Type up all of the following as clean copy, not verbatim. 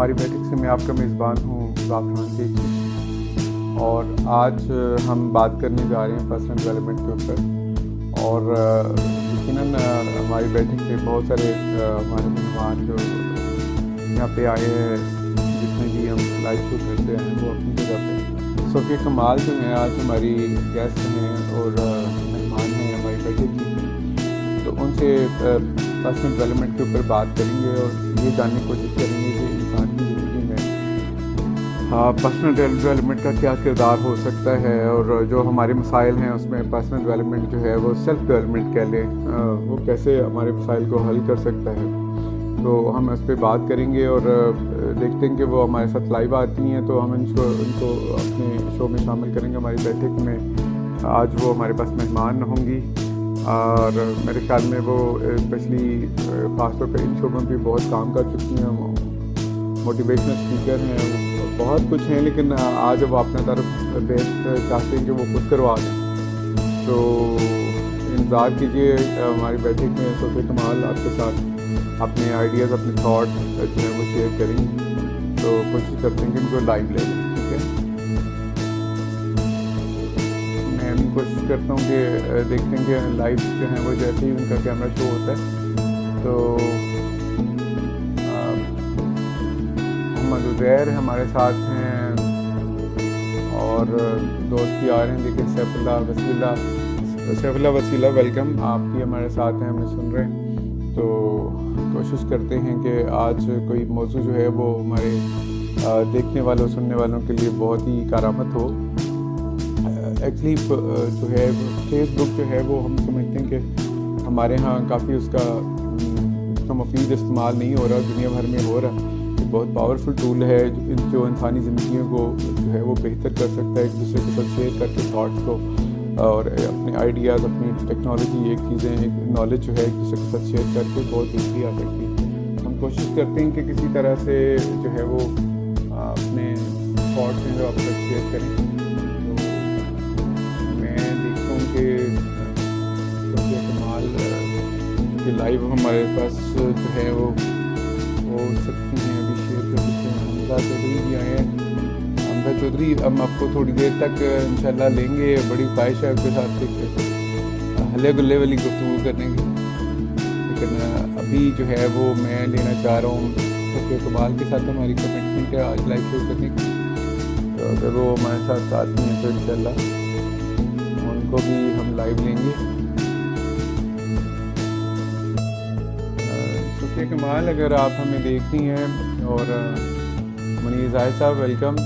ہماری بیٹھک سے میں آپ کا میزبان ہوں ذافران تیجی، اور آج ہم بات کرنے جا رہے ہیں پرسنل ڈیولپمنٹ کے اوپر۔ اور یقیناً ہماری بیٹھک پہ بہت سارے ہمارے مہمان جو یہاں پہ آئے ہیں، جتنے بھی ہم لائف شو کرتے ہیں وہ اپنی جگہ پہ صوفیہ کمال جو ہیں آج ہماری گیسٹ ہیں اور مہمان ہیں ہماری بیٹھک کی، تو ان سے پرسنل ڈیولپمنٹ کے اوپر بات کریں گے اور یہ جاننے کی کوشش کریں گے کہ انسان کی زندگی میں پرسنل ڈیولپمنٹ کا کیا کردار ہو سکتا ہے، اور جو ہمارے مسائل ہیں اس میں پرسنل ڈیولپمنٹ جو ہے وہ سیلف ڈیولپمنٹ کہہ لیں، وہ کیسے ہمارے مسائل کو حل کر سکتا ہے۔ تو ہم اس پہ بات کریں گے اور دیکھتے ہیں کہ وہ ہمارے ساتھ لائیو آتی ہیں تو ہم ان کو اپنے شو میں شامل کریں گے ہماری بیٹھک میں۔ آج وہ ہمارے پاس مہمان ہوں گی اور میرے خیال میں وہ اسپیشلی خاص طور پہ ان شعبوں پہ بہت کام کر چکی ہیں، موٹیویشنل اسپیکر ہیں، بہت کچھ ہیں، لیکن آج وہ اپنا طرف بیسٹ چاہتے ہیں کہ وہ خود کروا دیں۔ تو انتظار کیجیے ہماری بیٹھک میں صوفیہ کمال آپ کے ساتھ اپنے آئیڈیاز، اپنے تھاٹ جو ہیں وہ شیئر کریں گے، تو کوشش کرتے ہیں کہ ان کو لائیو لے لیں، ٹھیک ہے۔ میں بھی کوشش کرتا ہوں کہ دیکھتے ہیں کہ لائیو جو ہیں وہ جیسے ہی ان کا کیمرہ شو ہوتا ہے تو محمد عزیر ہمارے ساتھ ہیں اور دوست بھی آ رہے ہیں، لیکن سیف اللہ وسیلہ ویلکم، آپ بھی ہمارے ساتھ ہیں، ہمیں سن رہے ہیں۔ تو کوشش کرتے ہیں کہ آج کوئی موضوع جو ہے وہ ہمارے دیکھنے والوں سننے والوں کے لیے بہت ہی کارآمد ہو۔ ایکچولی جو ہے فیس بک جو ہے وہ ہم سمجھتے ہیں کہ ہمارے ہاں کافی اس کا مفید استعمال نہیں ہو رہا، دنیا بھر میں ہو رہا۔ بہت پاورفل ٹول ہے جو انسانی زندگیوں کو جو ہے وہ بہتر کر سکتا ہے، ایک دوسرے کے ساتھ شیئر کر کے تھاٹس کو اور اپنے آئیڈیاز، اپنی ٹیکنالوجی، ایک چیزیں، ایک نالج جو ہے ایک دوسرے کے ساتھ شیئر کر کے بہت ایزی آ سکتی ہے۔ ہم کوشش کرتے ہیں کہ کسی طرح سے جو ہے وہ اپنے تھاٹس ہیں جو آپ کے ساتھ شیئر کریں۔ تو میں دیکھتا ہوں کہ صوفیہ کمال کے لائیو ہمارے پاس جو ہے وہ سکتی ہیں، ابھی شیئر کر سکتے ہیں۔ حمزہ چودھری بھی آئے ہیں، حمزہ چودھری ہم آپ کو تھوڑی دیر تک انشاءاللہ لیں گے، بڑی خواہش ہے آپ کے ساتھ ہلے گلے والی گفتگو کرنے کی، لیکن ابھی جو ہے وہ میں لینا چاہ رہا ہوں صوفیہ کمال کے ساتھ ہماری کمٹمنٹ ہے آج لائیو شو کرنے کی، تو اگر وہ ہمارے ساتھ آتی ہیں تو انشاءاللہ ان کو بھی ہم لائیو لیں گے۔ صوفیہ کمال اگر آپ ہمیں دیکھتی ہیں، اور منیر ظاہر صاحب ویلکم،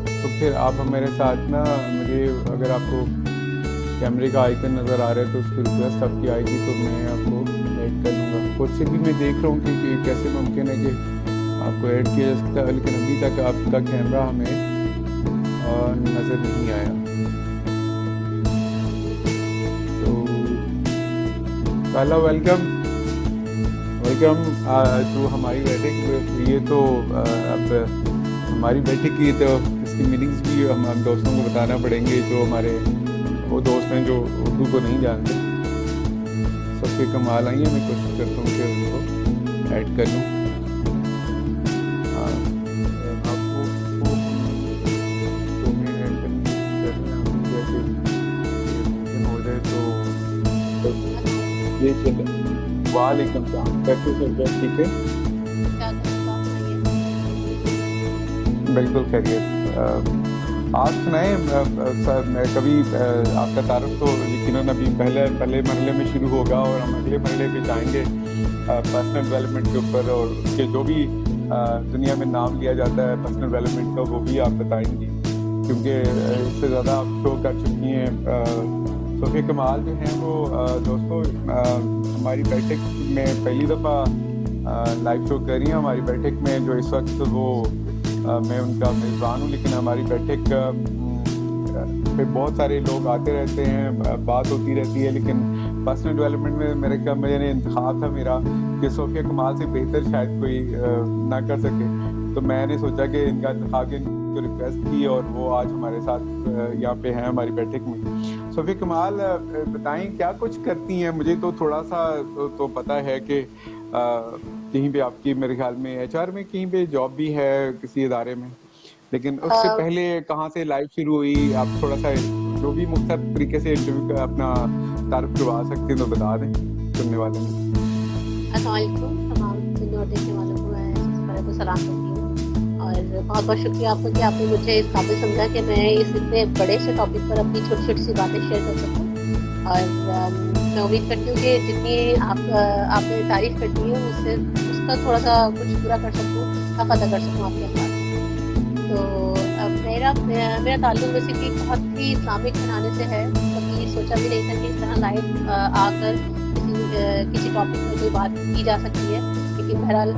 تو پھر آپ ہمارے ساتھ نا، مجھے اگر آپ کو کیمرے کا آئیکن نظر آ رہا ہے تو اس کی ریکویسٹ آپ کی آئے گی تو میں آپ کو ایڈ کر لوں گا۔ خود سے بھی میں دیکھ رہا ہوں کہ کیسے ممکن ہے کہ آپ کو ایڈ کیا جا سکتا ہے، لیکن ابھی تک آپ کا کیمرہ ہمیں نظر نہیں آیا۔ تو پہلا ویلکم تو ہماری بیٹھک، یہ تو اب ہماری بیٹھک کی تو اس کی میننگز بھی ہم دوستوں کو بتانا پڑیں گے، جو ہمارے وہ دوست ہیں جو اردو کو نہیں جانتے۔ صوفیہ کمال آئی ہیں، میں کوشش کرتا ہوں کہ ان کو ایڈ کر لوں۔ آپ کو تو میں ایڈ کرنا جیسے ممکن ہو جائے تو یہ چلے۔ وعلیکم السلام، کیسے چل رہا ہے؟ ٹھیک ہے، بالکل خیریت۔ آپ سنائیں، کبھی آپ کا تعارف تو یقیناً ابھی پہلے مرحلے میں شروع ہوگا اور ہم اگلے مرحلے پہ جائیں گے پرسنل ڈیولپمنٹ کے اوپر، اور اس کے جو بھی دنیا میں نام لیا جاتا ہے پرسنل ڈیولپمنٹ کا وہ بھی آپ بتائیں گی، کیونکہ اس سے زیادہ آپ شو کر چکی ہیں۔ صوفیہ کمال جو ہیں وہ دوستوں ہماری بیٹھک میں پہلی دفعہ لائیو شو کر رہی ہیں۔ ہماری بیٹھک میں جو اس وقت وہ میں ان کا میزبان ہوں، لیکن ہماری بیٹھک پہ بہت سارے لوگ آتے رہتے ہیں، بات ہوتی رہتی ہے، لیکن پرسنل ڈیولپمنٹ میں میرے خیال میں انتخاب تھا میرا کہ صوفیہ کمال سے بہتر شاید کوئی نہ کر سکے، تو میں نے سوچا کہ ان کا انتخاب کو ریکویسٹ کی اور وہ آج ہمارے ساتھ یہاں پہ ہیں ہماری بیٹھک میں۔ صوفیہ کمال بتائیں کیا کچھ کرتی ہیں؟ مجھے تو تھوڑا سا تو پتہ ہے کہ کہیں پہ آپ کی میرے خیال میں HR میں کہیں پہ جاب بھی ہے کسی ادارے میں, لیکن اس سے پہلے کہاں سے لائف شروع ہوئی, آپ تھوڑا سا جو بھی مختصر طریقے سے انٹرویو کا اپنا تعارف کروا سکتے ہیں تو بتا دیں سننے والے میں. السلام علیکم تمام سننے اور دیکھنے والوں کو میں اس طرح کو سلام کرتی ہوں, اور بہت بہت شکریہ آپ کو کہ آپ نے مجھے اس قابل سمجھا کہ میں اس اتنے بڑے سے ٹاپک پر اپنی چھوٹی چھوٹی سی باتیں شیئر کر سکوں. اور میں امید کرتی ہوں کہ جتنی آپ نے تعریف کرتی ہے اس سے اس کا تھوڑا سا کچھ پورا کر سکوں, حق ادا کر سکوں آپ کے ساتھ. تو میرا تعلق بیسیکلی بہت ہی اسلامک گھرانے سے ہے. کبھی سوچا بھی نہیں تھا کہ اس طرح لائف آ کر کسی ٹاپک میں کوئی بات کی جا سکتی ہے, لیکن بہرحال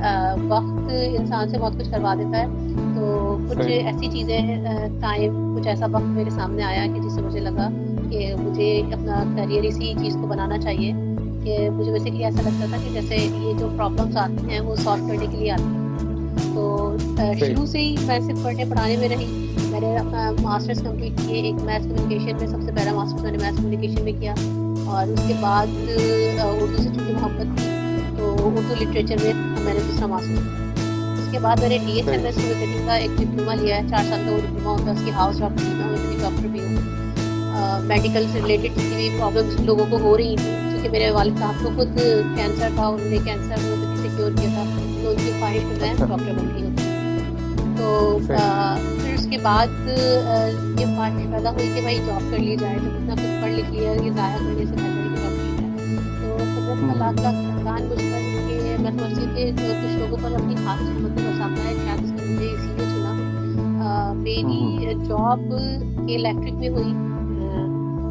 وقت انسان سے بہت کچھ کروا دیتا ہے. تو کچھ ایسی چیزیں ٹائم کچھ ایسا وقت میرے سامنے آیا کہ جس سے مجھے لگا کہ مجھے اپنا کیریئر اسی چیز کو بنانا چاہیے. کہ مجھے بیسیکلی ایسا لگتا تھا کہ جیسے یہ جو پرابلمس آتی ہیں وہ سالو کرنے کے لیے آتی ہیں. تو شروع سے ہی میں صرف پڑھنے پڑھانے میں رہی. میں نے اپنا ماسٹرز کمپلیٹ کیے, ایک میتھس کمیونیکیشن میں, سب سے پہلا ماسٹرز میں نے میتھس کمیونیکیشن میں کیا. اور اس کے بعد اردو سے چونکہ محبت تھی تو اردو لٹریچر میں نے دوسرا ماسٹر کیا. اس کے بعد میں نے DHMS ہومیوپیتھی کا ایک ڈپلوما لیا ہے, 4 سال کا وہ ڈپلوما ہوتا ہے. اس کی ہاؤس ڈاکٹر بھی, میں ہومیوپیتھی ڈاکٹر بھی ہوں. میڈیکل سے ریلیٹڈ جتنی بھی پرابلمس لوگوں کو ہو رہی تھیں, کیونکہ میرے والد صاحب کو خود کینسر تھا, انہوں نے کینسر ہومیوپیتھی سے کیور کیا تھا, تو ان کی خواہش میں ڈاکٹر بن گئی ہوں. تو پھر اس کے بعد یہ خواہش پیدا ہوئی کہ بھائی جاب کر لی جائے, جب اتنا کچھ پڑھ لکھ لیا یہ ضائع کرنے سے بہتر ہے کہ جاب کی جائے. تو قدرت کا لاکھ لاکھ احسان مجھ پر کہ میں سمجھتی ہوں کہ کچھ لوگوں پر اپنی خاص رحمت برساتا ہے. شاید اس نے مجھے اسی لیے چنا. میری جاب کے الیکٹرک میں ہوئی.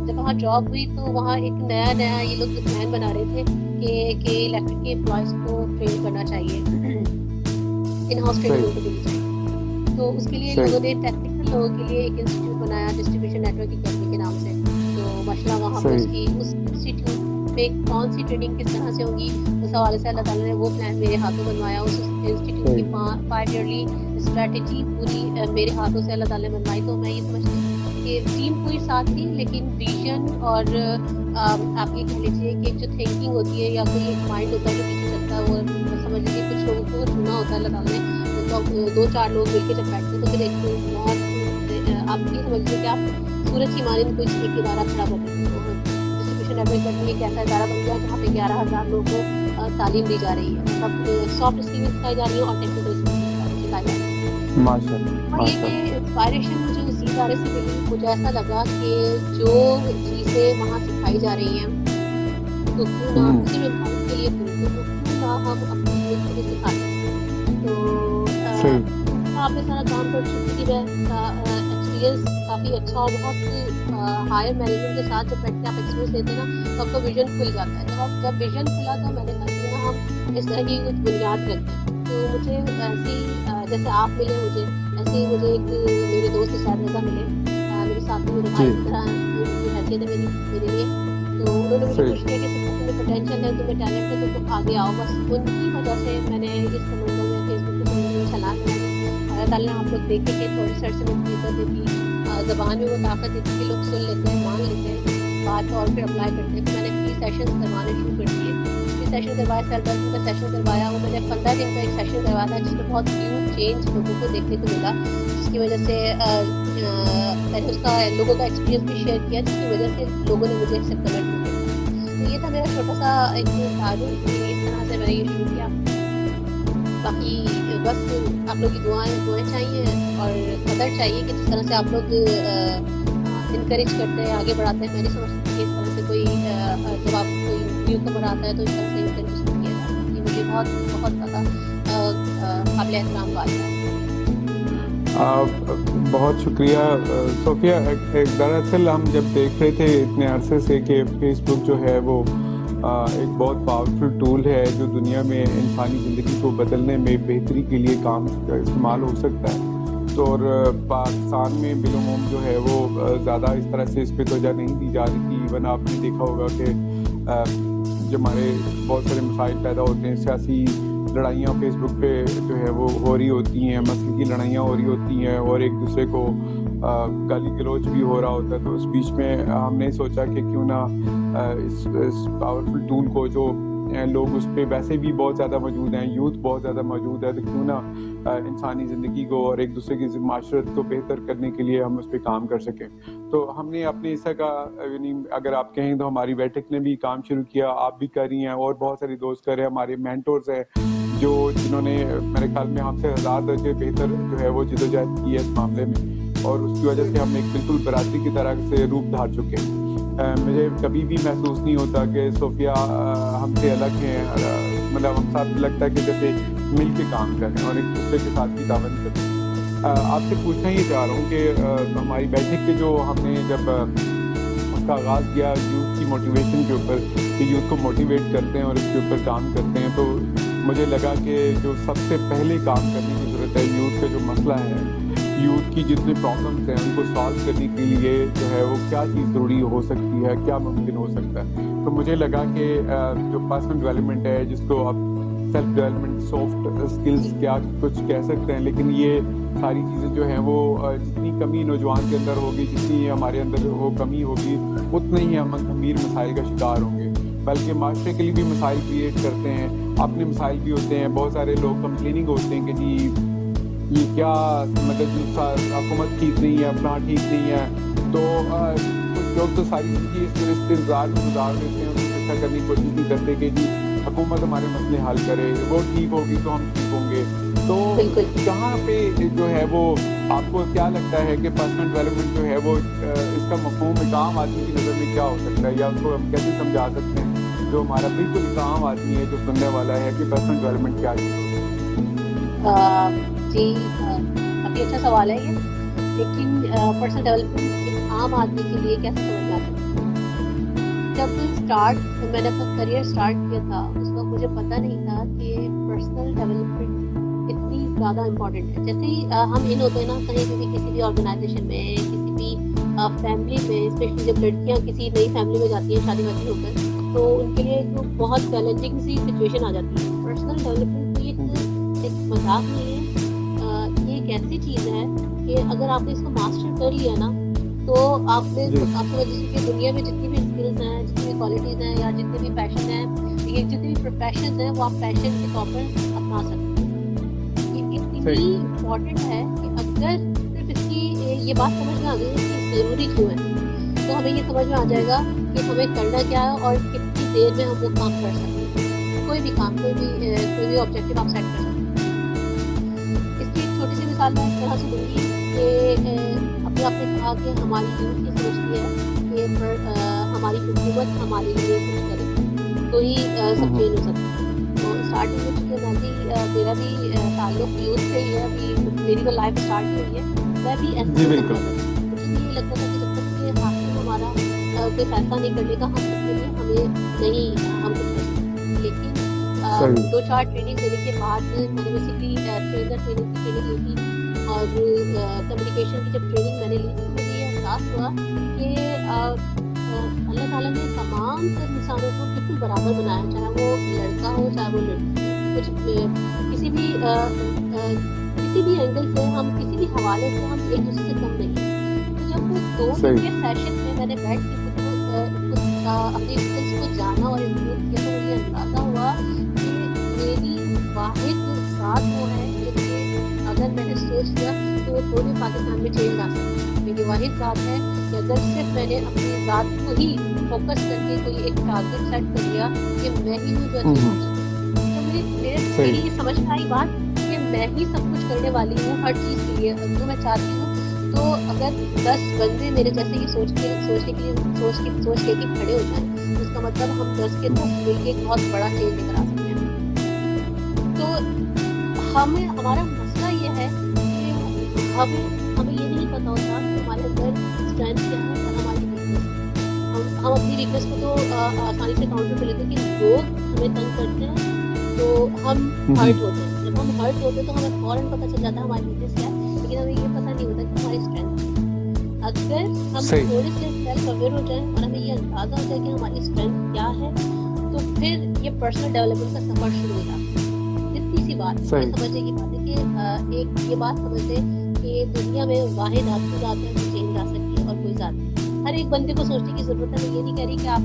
جب وہاں جاب ہوئی تو وہاں ایک نیا یہ لوگ پلان بنا رہے تھے کہ الیکٹرک کے امپلائز کو ٹرین کرنا چاہیے, ان ہاؤس ٹریننگ کو دینی چاہیے. تو اس کے لیے لوگوں نے ٹیکنیکل لوگوں کے لیے ایک انسٹیٹیوٹ بنایا ڈسٹریبیوشن نیٹورک اکیڈمی کے نام سے. تو ماشاءاللہ وہاں پر اس انسٹیٹیوٹ میں کون سی ٹریننگ کس طرح سے ہوگی اس حوالے سے اللہ تعالیٰ نے وہ پلان میرے ہاتھوں بنوایا. اس انسٹیٹیوٹ کی 5 ایئرلی اسٹریٹجی پوری میرے ہاتھوں سے اللہ تعالیٰ نے بنوائی. تو میں یہ سمجھتی ہوں کہ ٹیم پوری ساتھ تھی, لیکن ویژن اور آپ یہ کہہ لیجیے کہ جو تھنکنگ ہوتی ہے یا کوئی ایک مائنڈ ہوتا ہے جو پیچھے چلتا ہے, وہ سمجھ لیجیے کچھ لوگوں کو چنا ہوتا ہے اللہ تعالیٰ نے. تو 2-4 لوگ مل کے جب بیٹھتے تو پھر ایک بہت آپ یہ سمجھ لیجیے کہ آپ سورج کی مانند کوئی ایک ادارہ کھڑا کر دیتے ہیں. ڈسٹریبیوشن نیٹورک کرنے ایک ایسا ادارہ بن گیا جہاں پہ 11,000 لوگوں کو تعلیم دی جا رہی ہے. سب سافٹ اسکلز سکھائی جا رہی ہیں اور ٹیکنیکل اسکلز سکھائی جا رہی ہیں. اور یہ کہ انسپائریشن مجھے اسی ادارے سے ملی. مجھے ایسا لگا کہ جو چیزیں وہاں سکھائی جا رہی ہیں تو کیوں نہ اسی میں بھارت کے لیے کیوں نہ ہم اپنی زندگی کو سکھائیں. تو آپ نے سارا کام کر چکی ہے, ایکسپیرینس کافی اچھا اور بہت ہائر مینجمنٹ کے ساتھ جب بیٹھ کے آپ ایکسپیرینس لیتے ہیں نا تو آپ کا ویژن کھل جاتا ہے. جب ویژن کھلا تو میں نے کہا کہ نا ہم اس طرح کی کچھ بنیاد رکھتے ہیں. تو مجھے ایسی جیسے آپ ملے مجھے, ایسے ہی مجھے ایک میرے دوست صاحب رضا ملے, میرے ساتھ میرے بھائی کی طرح حیثیت ہے میرے لیے. تو انہوں نے مجھے پوچھ کیا کہ تمہیں پوٹینشیل ہے, تمہیں ٹیلنٹ ہے, تو تم آگے آؤ. بس ان کی وجہ سے میں نے اس سمندر میں فیس بک کے سمندر میں چھلانگ لگائی. اللہ تعالیٰ نے آپ لوگ دیکھیں کہ تھوڑی سر سے مجھے عزت دیتی, زبان میں وہ طاقت دیتی کہ لوگ سن لیتے ہیں, مان لیتے ہیں بات اور پھر اپلائی کرتے ہیں. تو میں نے فری سیشنز کروانے شروع کر دیے. فری سیشن کروایا, سیلف ڈیولپمنٹ کا سیشن کروایا. وہ میں نے 15 دن کا ایک سیشن کروایا تھا جس میں بہت ہیوج چینج لوگوں کو دیکھنے کو ملا, جس کی وجہ سے میں نے اس کا لوگوں کا ایکسپیرینس بھی شیئر کیا, جس کی وجہ سے لوگوں نے مجھے ایکسیپٹ کرنا شروع کیا. تو یہ تھا میرا چھوٹا سا ایک تعارف, اس طرح سے میں نے یہ شروع کیا. باقی بس آپ لوگ کی دعائیں چاہیے اور قدر چاہیے کہ جس طرح سے آپ لوگ انکریج کرتے ہیں, آگے بڑھاتے ہیں. میں نہیں سمجھتی کہ اس طرح سے کوئی جب آپ کوئی نیو کمر آتا ہے تو اس طرح سے انکریج نہیں کیا جاتا. یہ مجھے بہت زیادہ قابل احترام بات ہے. بہت شکریہ صوفیہ. دراصل ہم جب دیکھ رہے تھے اتنے عرصے سے کہ فیس بک جو ہے وہ ایک بہت پاورفل ٹول ہے جو دنیا میں انسانی زندگی کو بدلنے میں بہتری کے لیے کام استعمال ہو سکتا ہے. تو اور پاکستان میں بالعموم جو ہے وہ زیادہ اس طرح سے اس پہ توجہ نہیں دی جا رہی تھی. ایون آپ نے دیکھا ہوگا کہ جو ہمارے بہت سارے مسائل پیدا ہوتے ہیں, سیاسی لڑائیاں فیس بک پہ جو ہے وہ ہو رہی ہوتی ہیں, مسلکی لڑائیاں ہو رہی ہوتی ہیں اور ایک دوسرے کو گالی گلوچ بھی ہو رہا ہوتا ہے. تو اس بیچ میں ہم نے سوچا کہ کیوں نہ اس پاورفل ٹول کو جو لوگ اس پہ ویسے بھی بہت زیادہ موجود ہیں, یوتھ بہت زیادہ موجود ہے, تو کیوں نہ انسانی زندگی کو اور ایک دوسرے کی معاشرت کو بہتر کرنے کے لیے ہم اس پہ کام کر سکیں. تو ہم نے اپنے حصہ کا, یعنی اگر آپ کہیں تو ہماری بیٹھک نے بھی کام شروع کیا, آپ بھی کر رہی ہیں, اور بہت سارے دوست کر رہے ہیں, ہمارے مینٹورز ہیں جنہوں نے میرے خیال میں ہم سے 1000 درجے بہتر جو ہے وہ جدوجہد کی ہے اس معاملے میں, اور اس کی وجہ سے ہم ایک بالکل برادری کی طرح سے روپ دھار چکے ہیں. مجھے کبھی بھی محسوس نہیں ہوتا کہ صوفیہ ہم سے الگ ہیں, مطلب ہم ساتھ لگتا ہے کہ جیسے مل کے کام کریں اور ایک دوسرے کے ساتھ بھی تعاون کریں. آپ سے پوچھنا یہ چاہ رہا ہوں کہ ہماری بیٹھک کے جو ہم نے جب اس کا آغاز کیا یوتھ کی موٹیویشن کے اوپر, کہ یوتھ کو موٹیویٹ کرتے ہیں اور اس کے اوپر کام کرتے ہیں, تو مجھے لگا کہ جو سب سے پہلے کام کرنے کی ضرورت ہے, یوتھ کا جو مسئلہ ہے, یوتھ کی جتنے پرابلمس ہیں ان کو سالو کرنے کے لیے جو ہے وہ کیا چیز ضروری ہو سکتی ہے, کیا ممکن ہو سکتا ہے. تو مجھے لگا کہ جو پرسنل ڈیولپمنٹ ہے, جس کو آپ سیلف ڈیولپمنٹ, سافٹ اسکلز کیا کچھ کہہ سکتے ہیں, لیکن یہ ساری چیزیں جو ہیں وہ جتنی کمی نوجوان کے اندر ہوگی, جتنی ہمارے اندر وہ کمی ہوگی, اتنے ہی ہم گمبھیر مسائل کا شکار ہوں گے. بلکہ معاشرے کے لیے بھی مسائل کریٹ کرتے ہیں, اپنے مسائل بھی ہوتے ہیں. بہت سارے لوگ کمپلیننگ ہوتے ہیں کہ جی یہ کیا, مطلب حکومت ٹھیک نہیں ہے, اپنا ٹھیک نہیں ہے. تو کچھ لوگ تو ساری زندگی اس انتظار میں گزار دیتے ہیں, اس کو اچھا کرنے کی کوشش نہیں کرتے کہ جی حکومت ہمارے مسئلے حل کرے, وہ ٹھیک ہوگی تو ہم ٹھیک ہوں گے. تو کہاں پہ جو ہے وہ آپ کو کیا لگتا ہے کہ پرسنل ڈیولپمنٹ جو ہے وہ اس کا مفہوم ایک عام آدمی کی نظر میں کیا ہو سکتا ہے, یا اس کو ہم کیسے سمجھا سکتے ہیں جو ہمارا بالکل ایک عام آدمی ہے جو سننے والا ہے کہ پرسنل ڈیولپمنٹ کیا چیز ہوتی ہے؟ جی کافی اچھا سوال ہے یہ, لیکن پرسنل ڈیولپمنٹ ایک عام آدمی کے لیے کیسے سمجھ آتا ہے. جب میں نے اپنا کریئر اسٹارٹ کیا تھا, اس وقت مجھے پتہ نہیں تھا کہ پرسنل ڈیولپمنٹ اتنی زیادہ امپورٹنٹ ہے. جیسے ہی ہم ان ہوتے ہیں نا کہیں بھی کسی بھی آرگنائزیشن میں, کسی بھی فیملی میں, اسپیشلی جب لڑکیاں کسی نئی فیملی میں جاتی ہیں شادی وادی ہو کر, تو ان کے لیے ایک بہت چیلنجنگ سی سچویشن آ جاتی ہے. پرسنل ڈیولپمنٹ ایک مذاق نہیں ہے, یہ ایک ایسی چیز ہے کہ اگر آپ نے اس کو ماسٹر کر لیا نا, تو آپ سمجھ لیجیے کہ دنیا میں جتنی بھی اسکلز ہیں, جتنی بھی کوالٹیز ہیں, یا جتنے بھی پیشن ہیں, یہ جتنے بھی پروفیشنز ہیں, وہ آپ پیشن کے طور پر اپنا سکتے ہیں. یہ اتنی امپورٹنٹ ہے کہ اگر صرف اس کی یہ بات سمجھ میں آ گئی کہ ضروری کیوں ہے, تو ہمیں یہ سمجھ میں آ جائے گا کہ ہمیں کرنا کیا ہے اور کتنی دیر میں ہم وہ کام کر سکتے ہیں. کوئی بھی کام, کوئی بھی آبجیکٹیو آپ سیٹ کر سکتے ہیں. اس کی ایک چھوٹی سی مثال میں اس طرح سے دوں گی کہ ابھی آپ نے کہا کہ ہماری یوتھ یہ سوچتی ہے کہ ہماری حکومت ہمارے لیے کچھ کرے تو ہی سب چینج ہو سکتا ہے. تو اسٹارٹنگ میں چونکہ میرا بھی تعلق یوتھ سے ہی ہے, ابھی میری تو لائف اسٹارٹ ہی ہوئی ہے, میں بھی ایسے ہی کرتا تھا. مجھے یہ لگتا تھا کہ جب تک کہ حاکم ہمارا کوئی فیصلہ نہیں کرنے کا ہم سکتے ہیں, ہمیں نہیں ہم کچھ کر سکتے. لیکن 2-4 ٹریننگ دینے کے بعد میں نے بیسکلی ٹریننگ کی ٹریننگ لی تھی, اور کمیونیکیشن کی جب ٹریننگ میں نے لی تو مجھے یہ احساس ہوا کہ اللہ تعالیٰ نے تمام تر انسانوں کو بالکل برابر بنایا, چاہے وہ لڑکا ہو چاہے وہ لڑکی. کچھ کسی بھی اینگل سے, ہم کسی بھی حوالے سے ہم ایک دوسرے سے کم نہیں ہیں. تو جب 2 دن کے سیشن میں نے بیٹھ کے اپنی اسکلس کو جانا اور امپروو کیا, تو مجھے اندازہ ہوا کہ میری واحد ذات وہ ہے کہ اگر میں نے سوچ لیا تو وہ پورے پاکستان میں چینج لا سکتی ہے. میری واحد ذات ہے کہ اگر صرف میں نے اپنی ذات کو ہی فوکس کر کے کوئی ایک ٹارگیٹ سیٹ کر لیا کہ میں ہی ہوں جو اچھی پہنچ سکتی. تو میری یہ سمجھ میں آئی بات کہ میں ہی سب کچھ کرنے والی ہوں ہر چیز کے لیے جو میں چاہتی ہوں. تو اگر 10 بندے میرے جیسے ہی سوچ کے کھڑے ہو جائیں, اس کا مطلب ہم 10 کے 10 مل کے ایک بہت بڑا چینج لے کر آ سکتے ہیں. تو ہمارا مسئلہ یہ ہے کہ ہمیں یہ نہیں پتا ہوتا کہ ہمارے اندر اسٹرینتھ کیا ہے اور ہماری ویکنیس. ہم اپنی ویکنیس کو تو آسانی سے کاؤنٹر کر لیتے ہیں کہ لوگ ہمیں تنگ کرتے ہیں تو ہم ہرٹ ہوتے ہیں. جب ہم ہرٹ ہوتے ہیں تو ہمیں فوراً پتہ چل جاتا ہے ہماری ویکنیس کیا ہے, لیکن ہمیں یہ پتہ نہیں ہوتا کہ ہماری اسٹرینتھ ہے. اگر ہم تھوڑے سے سیلف اویئر ہو جائیں اور ہمیں یہ اندازہ ہو جائے کہ ہماری اسٹرینتھ کیا ہے, تو پھر یہ پرسنل ڈیولپمنٹ کا سفر شروع ہو جاتا ہے. اتنی سی بات یہ سمجھنے کی بات ہے کہ ایک یہ بات سمجھتے کہ دنیا میں واحد آپ کی ذات ہے جو چینج لا سکتی ہے اور کوئی ذات نہیں. हर एक बंदे को सोचने की ज़रूरत है। मैं ये नहीं कह रही कि आप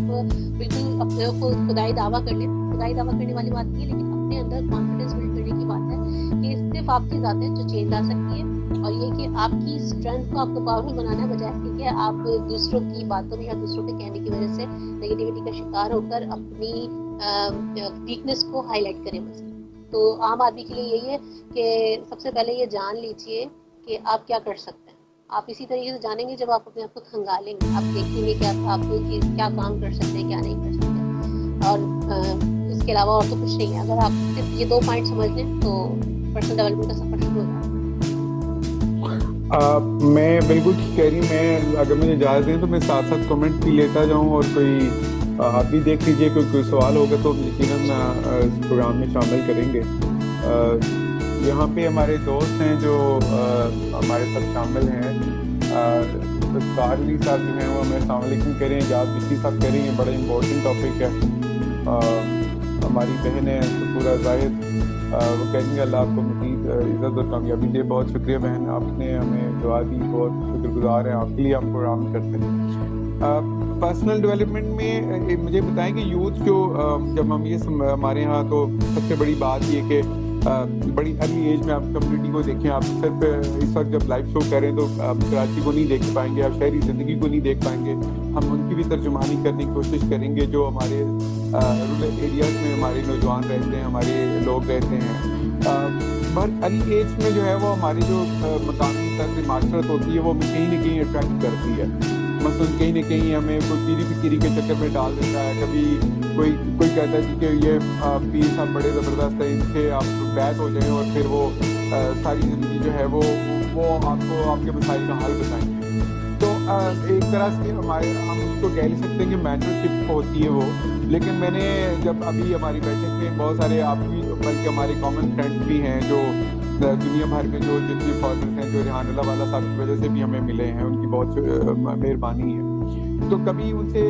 बिल्कुल अपने को खुदाई दावा कर लें, खुदाई दावा करने वाली बात नहीं है, लेकिन अपने अंदर कॉन्फिडेंस बिल्ड करने की बात है कि सिर्फ आपकी ज़ात है जो चेंज ला सकती है, और ये कि आपकी स्ट्रेंथ को आपको पावरफुल बनाना है, बजाय इसके कि आप दूसरों की बातों में या दूसरों के कहने की वजह से नेगेटिविटी का शिकार होकर अपनी वीकनेस को हाईलाइट करें बस। तो आम आदमी के लिए यही है कि सबसे पहले ये जान लीजिए कि आप क्या कर सकते हैं। आप इसी तरीके से जानेंगे जब आप अपने आप को खंगालेंगे, आप देखेंगे कि आप क्या काम कर सकते हैं, क्या नहीं कर सकते, और इसके अलावा और तो कुछ नहीं है। अगर आप सिर्फ ये 2 पॉइंट समझ लें तो पर्सनल डेवलपमेंट का सफर शुरू हो जाएगा। मैं बिल्कुल ठीक कह रही हूँ। मैं अगर मुझे इजाज़त दें तो मैं साथ साथ कमेंट भी लेता जाऊँ, और कोई आप भी देख लीजिए, कोई सवाल होगा तो यकीनन इस प्रोग्राम में शामिल करेंगे। यहाँ पे हमारे दोस्त हैं जो हमारे साथ शामिल हैं। कारली साहब जो हैं वो हमें अस्सलाम वालेकुम कह रहे हैं, याद विकी साहब कह रही हैं बड़ा इम्पोर्टेंट टॉपिक है। हमारी बहन है पूरा जाहिद, वो कहेंगे अल्लाह आपको मज़ीद इज़्ज़त और कामयाबी दे। बहुत शुक्रिया बहन, आपने हमें दुआ दी, बहुत शुक्रगुजार हैं आपके लिए, आप प्रोग्राम करते हैं। पर्सनल डेवलपमेंट में मुझे बताएं कि यूथ जो जब हम ये हमारे यहाँ तो सबसे बड़ी बात ये कि बड़ी अर्ली एज में आप कम्युनिटी को देखें। आप सिर्फ इस वक्त जब लाइव शो करें तो आप कराची को नहीं देख पाएंगे, आप शहरी ज़िंदगी को नहीं देख पाएंगे। हम उनकी भी तर्जुमानी करने की कोशिश करेंगे जो हमारे रूरल एरियाज़ में हमारे नौजवान रहते हैं, हमारे लोग रहते हैं। बट अर्ली एज में जो है वो हमारी जो मकामी स्तर से माशरत होती है वो हमें कहीं ना कहीं अट्रैक्ट करती है। मसलन कहीं ना कहीं हमें कोई पीरी फिकीरी के चक्कर में डाल देता है। कभी कोई कहता है कि ये पीर साहब बड़े ज़बरदस्त हैं, इनके आप बैक हो जाएं और फिर वो सारी ज़िंदगी जो है वो आपको आपके मसाइल का हल बताएंगे। तो एक तरह से हम उसको कह नहीं सकते कि मेंटरशिप होती है वो। लेकिन मैंने जब अभी हमारी बैठक में बहुत सारे आपकी बल्कि हमारे कॉमन फ्रेंड्स भी हैं जो दुनिया भर में जो जितने फॉरनर्स हैं जो रिहान अल्लाह वाला साहब की वजह से भी हमें मिले हैं, उनकी बहुत मेहरबानी है। तो कभी उनसे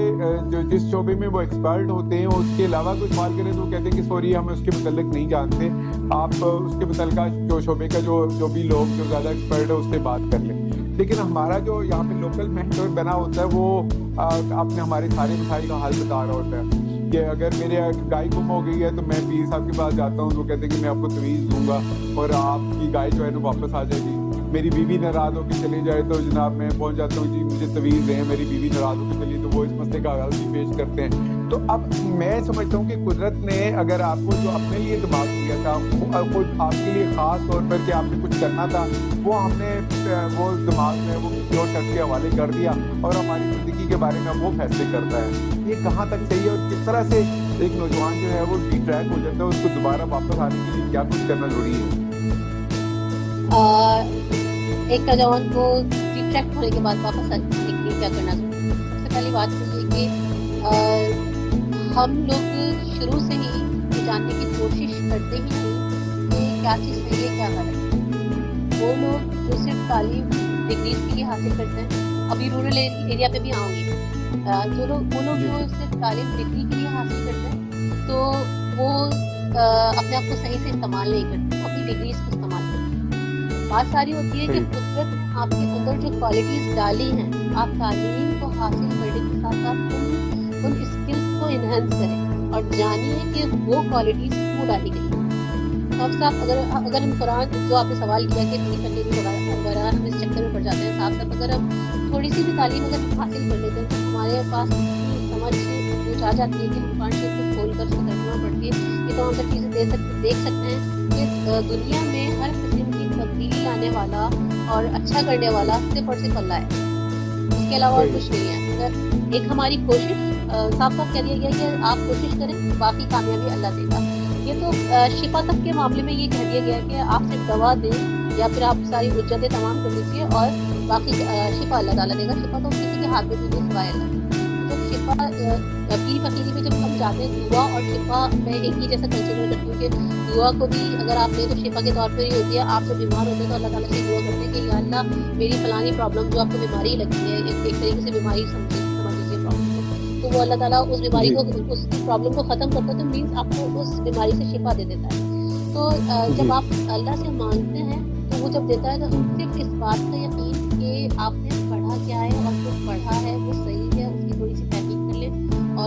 जो जिस शोबे में वो एक्सपर्ट होते हैं उसके अलावा कुछ सवाल करें तो कहते हैं कि सॉरी हम उसके मुतल्लिक नहीं जानते, आप उसके मुतल्लिका जो शोबे का जो भी लोग जो ज़्यादा एक्सपर्ट है उससे बात कर लें। लेकिन हमारा जो यहाँ पे लोकल मेंटर बना होता है वो अपने हमारे सारे मसाइल का हल बता रहा होता है कि अगर मेरे गाय गुम हो गई है तो मैं पीर साहब के पास जाता हूँ तो कहते हैं कि मैं आपको तवीज़ दूंगा और आपकी गाय जो है ना वापस आ जाएगी। मेरी बीवी नाराज़ होकर चली जाए तो जनाब मैं पहुँच जाता हूँ जी मुझे तवीज़ दें, मेरी बीवी नाराज़ होकर चली तो वो इस मसले का हल भी पेश करते हैं। तो अब मैं समझता हूँ कि कुदरत ने अगर आपको जो अपने लिए दिमाग दिया था वो आपके लिए ख़ास तौर पर कि आपने कुछ करना था वो हमने वो दिमाग में वो किसी और शख्स के हवाले कर दिया और हमारी ज़िंदगी के बारे में वो फैसले करता है। ये कहाँ तक सही है और किस तरह से एक नौजवान जो है वो डिट्रैक हो जाता है, उसको दोबारा वापस आने के लिए क्या कुछ करना ज़रूरी है? एक नौजवान को डिट्रैक्ट होने के बाद वापस आने के लिए क्या करना ज़रूरी है? सबसे पहली बात तो ये कि हम लोग शुरू से ही ये जानने की कोशिश करते ही नहीं कि क्या चीज़ सही है क्या गलत है। वो लोग जो सिर्फ तालीम डिग्री के लिए हासिल करते हैं, अभी रूरल एरिया पे भी आऊँगी, वो लोग जो सिर्फ तालीम डिग्री के लिए हासिल करते हैं तो वो अपने आप को सही से इस्तेमाल नहीं करते, अपनी डिग्रीज को इस्तेमाल करते हैं। बात सारी होती है कि कुदरत ने आपके अंदर जो क्वालिटीज़ डाली हैं, आप तालीम को हासिल करने के साथ साथ उन स्किल्स को इन्हेंस करें और जानिए कि वो क्वालिटीज़ क्यों डाली गई। साफ साफ अगर हम कुरान जो आपने सवाल किया कि नहीं करने की वगैरह हम इस चक्कर में पड़ जाते हैं, साफ साफ अगर हम थोड़ी सी भी तालीम अगर हासिल कर लेते हैं तो हमारे पास समझ कुछ आ जाती है कि हम कुरान शरीफ को खोल कर उसको तर्जुमा पढ़ के ये तो हम सब चीज़ें देख सकते हैं कि दुनिया में हर किस्म की तब्दीली लाने वाला और अच्छा करने वाला सिर्फ और सिर्फ अल्लाह है, इसके अलावा और कुछ नहीं है। अगर एक हमारी कोशिश साफ साफ कह दिया गया कि आप कोशिश करें, बाकी कामयाबी अल्लाह देगा। ये तो शिफा तक के मामले में ये कह दिया गया कि आप सिर्फ दवा दें या फिर आप सारी उज्जतें तमाम कर लीजिए और बाकी शिफा अल्लाह ताला देगा। शिफा तो किसी के हाथ में भी नहीं सिवाय अल्लाह। तो शिफा पीर फकीरी में जब हम जाते हैं दुआ और शिफा मैं एक ही जैसा कंसिडर करती हूँ कि दुआ को भी अगर आप लें तो शिफा के तौर पर ही होती है। आप जब बीमार होते हैं तो अल्लाह ताला से दुआ करते हैं कि या अल्लाह मेरी फलानी प्रॉब्लम जो आपको बीमारी लगी है, एक तरीके से बीमारी समझ लीजिए प्रॉब्लम, तो वो अल्लाह ताला उस बीमारी को उस प्रॉब्लम को ख़त्म करता है, तो मीन्स आपको उस बीमारी से शिफा दे देता है। तो जब आप अल्लाह से मांगते हैं तो वो जब देता है तो सिर्फ इस बात का यकीन कि आपने पढ़ा क्या है और जो पढ़ा है वो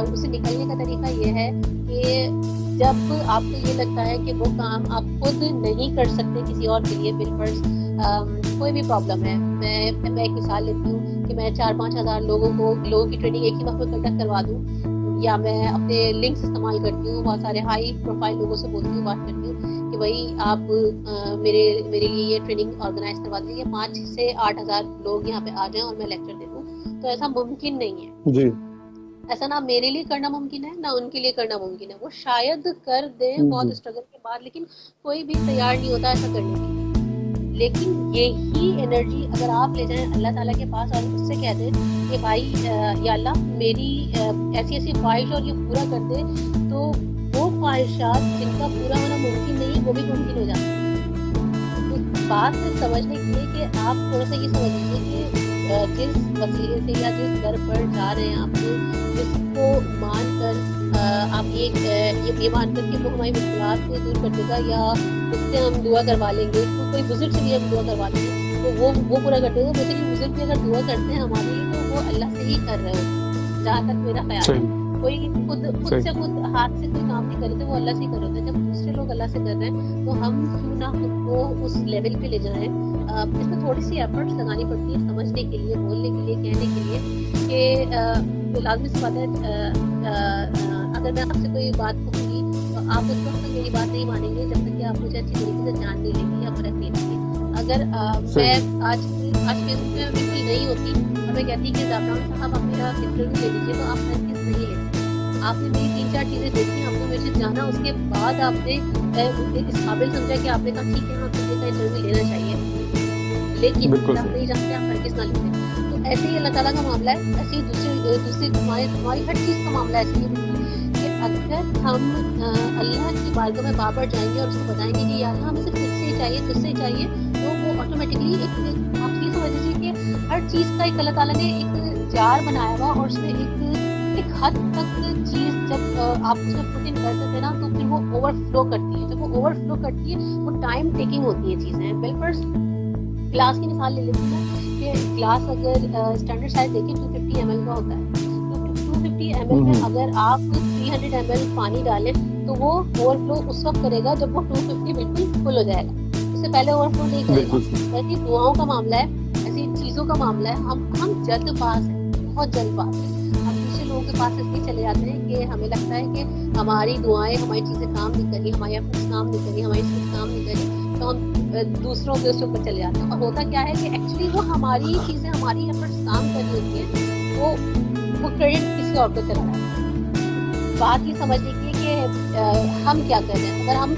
उससे निकलने का तरीका ये है कि जब आपको ये लगता है कि वो काम आप खुद नहीं कर सकते किसी और के लिए, बिलफर्ज कोई भी प्रॉब्लम है, मैं एक मिसाल लेती हूँ कि मैं 4-5 हज़ार लोगों की ट्रेनिंग एक ही वक्त में कंडक्ट करवा दूँ, या मैं अपने लिंक्स इस्तेमाल करती हूँ, बहुत सारे हाई प्रोफाइल लोगों से बोलती हूँ, बात करती हूँ कि भाई आप मेरे लिए ये ट्रेनिंग ऑर्गेनाइज करवा दीजिए, 5 से 8 हज़ार लोग यहाँ पे आ जाएं और मैं लेक्चर दे दूँ। तो ऐसा मुमकिन नहीं है जी, ऐसा ना मेरे लिए करना मुमकिन है ना उनके लिए करना मुमकिन है। वो शायद कर दें बहुत स्ट्रगल के बाद, लेकिन कोई भी तैयार नहीं होता ऐसा करने के लिए। लेकिन यही एनर्जी अगर आप ले जाएं अल्लाह ताला के पास और उससे कह दें कि भाई या अल्लाह मेरी ऐसी ऐसी ख्वाहिश और ये पूरा कर दे, तो वो ख्वाहिशात जिनका पूरा होना मुमकिन नहीं है वो भी मुमकिन हो जाता है। तो बात समझने के लिए कि आप थोड़ा सा ये समझ लीजिए कि जिस वसीले से या जिस दर पर जा रहे हैं आप, जिसको मान कर आप ये मान कर कि वो हमारी मुश्किलात से दूर कर देगा या उससे हम दुआ करवा लेंगे, तो कोई बुजुर्ग से भी हम दुआ करवा लेंगे तो वो पूरा कर देगा। वैसे कि बुजुर्ग भी अगर दुआ करते हैं हमारे लिए तो वो अल्लाह से ही कर रहे हो, जहाँ तक मेरा ख्याल है। कोई खुद से खुद हाथ से कोई काम नहीं कर रहे थे, वो अल्लाह से ही कर रहे होते हैं। जब दूसरे लोग अल्लाह से कर रहे हैं तो हम क्यों ना खुद को उस लेवल पे ले जाएं। इसमें थोड़ी सी एफर्ट्स लगानी पड़ती है समझने के लिए, बोलने के लिए, कहने के लिए कि लाजमी सी बात है अगर मैं आपसे कोई बात कहूँगी तो आप उस वक्त मेरी बात नहीं मानेंगे जब तक कि आप मुझे अच्छी तरीके से जान नहीं लेंगे या परख नहीं लेंगे। अगर मैं आज फेसबुक में बिल्कुल नहीं होती और मैं कहती कि ज़ाफ़रान साहब आप मेरा इंटरव्यू ले लीजिए, तो आप हर चीज़ नहीं लेते। आपने मेरी 3-4 चीज़ें देखी, आपने मेरे से जाना, उसके बाद आपने इस काबिल समझा कि आपने कहा ठीक है हाँ मुझे का इंटरव्यू लेना चाहिए, लेकिन आप नहीं जानते आप हर किस ना लेते। तो ऐसे ही अल्लाह ताला का मामला है, ऐसे ही दूसरी हमारी हर चीज़ का मामला ऐसे ही कि अगर हम अल्लाह की बारगाह में बार जाएंगे और उसको बताएंगे कि यार हमें सिर्फ तुझसे ही चाहिए, तुझसे ही चाहिए, तो वो ऑटोमेटिकली आप ये समझ लीजिए कि हर चीज़ का एक अल्लाह ताला ने एक जार बनाया हुआ और उसमें एक हद तक चीज़ जब आप उसमें पुट इन कर देते ना तो फिर वो ओवरफ्लो करती है। जब वो ओवरफ्लो करती है वो टाइम टेकिंग होती है चीज़ें। बिल्कुल ग्लास की मिसाल ले लेते हैं कि ग्लास अगर स्टैंडर्ड साइज देखिए 250 ml का होता है, तो 250 ml में अगर आप 300 ml पानी डालें तो वो ओवरफ्लो उस वक्त करेगा जब वो 250 बिल्कुल फुल हो जाएगा, उससे पहले ओवरफ्लो नहीं करेगा। ऐसी दुआओं का मामला है, ऐसी चीज़ों का मामला है। हम जल्दबाज हैं, बहुत जल्दबाज हैं। हम दूसरे लोगों के पास इसलिए चले जाते हैं कि हमें लगता है कि हमारी दुआएं, हमारी चीज़ें काम नहीं करी, हमारी एफर्ट्स काम नहीं करी, हमारी चीज़ काम नहीं करी, तो हम दूसरों के ऊपर चले जाते हैं। और होता क्या है कि एक्चुअली वो हमारी चीज़ें, हमारी एफर्ट्स काम कर रही होती हैं, वो क्रेडिट किसी और को चला रहा है। बात ये समझने की है कि हम क्या कर रहे हैं। अगर हम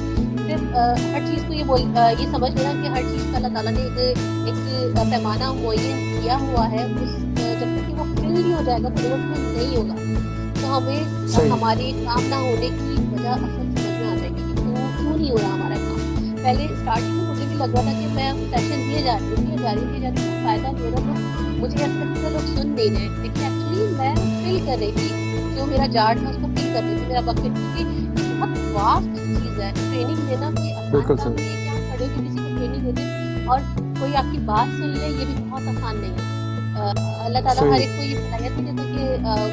सिर्फ हर चीज़ को ये समझ लेना कि हर चीज़ का अल्लाह ताला ने एक पैमाना मुअय्यन किया हुआ है, उस जब तक कि वो फिल नहीं हो जाएगा, परिवर्तन नहीं होगा, तो हमें हमारे काम ना होने की वजह असल समझ में आ जाएगी कि क्यों नहीं हो रहा हमारा काम। पहले स्टार्टिंग में मुझे भी लग रहा था कि मैं सेशन दिए जा रही हूँ, फ़ायदा नहीं हो रहा, तो मुझे ऐसा लगता है लोग सुन नहीं रहे, लेकिन एक्चुअली मैं फिल कर रही थी, जो मेरा जार था उसको फिल कर रही थी, मेरा बकेट, क्योंकि बहुत वास्ट चीज़ है ट्रेनिंग देना कि आसान काम नहीं है कि आप खड़े होकर किसी को ट्रेनिंग देते और कोई आपकी बात सुन ले, ये भी बहुत आसान नहीं है। अल्लाह ताला हर एक को ये सलाहियत नहीं देता कि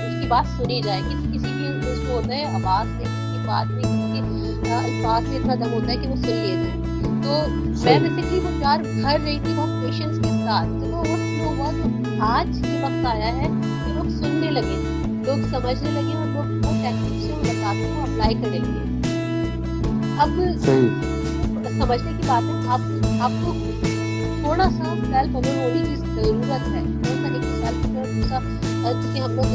उसकी बात सुनी जाए। किसी की उसको होता है आवाज़ में, किसी की बात में, किसी के अल्फाज में इतना दम होता है कि वो सुन लिए जाए। तो मैं बेसिकली वो जार भर रही थी बहुत पेशेंस के साथ। जब वो फ्लो हुआ तो आज ये वक्त आया है कि लोग सुनने लगे, लोग समझने लगे और लोग वो टेक्निक्स जो बताते हैं वो अप्लाई करने लगे। अब समझने की बात है, आपको थोड़ा सा सेल्फ अवेयर होने की ज़रूरत है। थोड़ा सा एक सेल्फ अवेयर, दूसरा क्योंकि हम लोग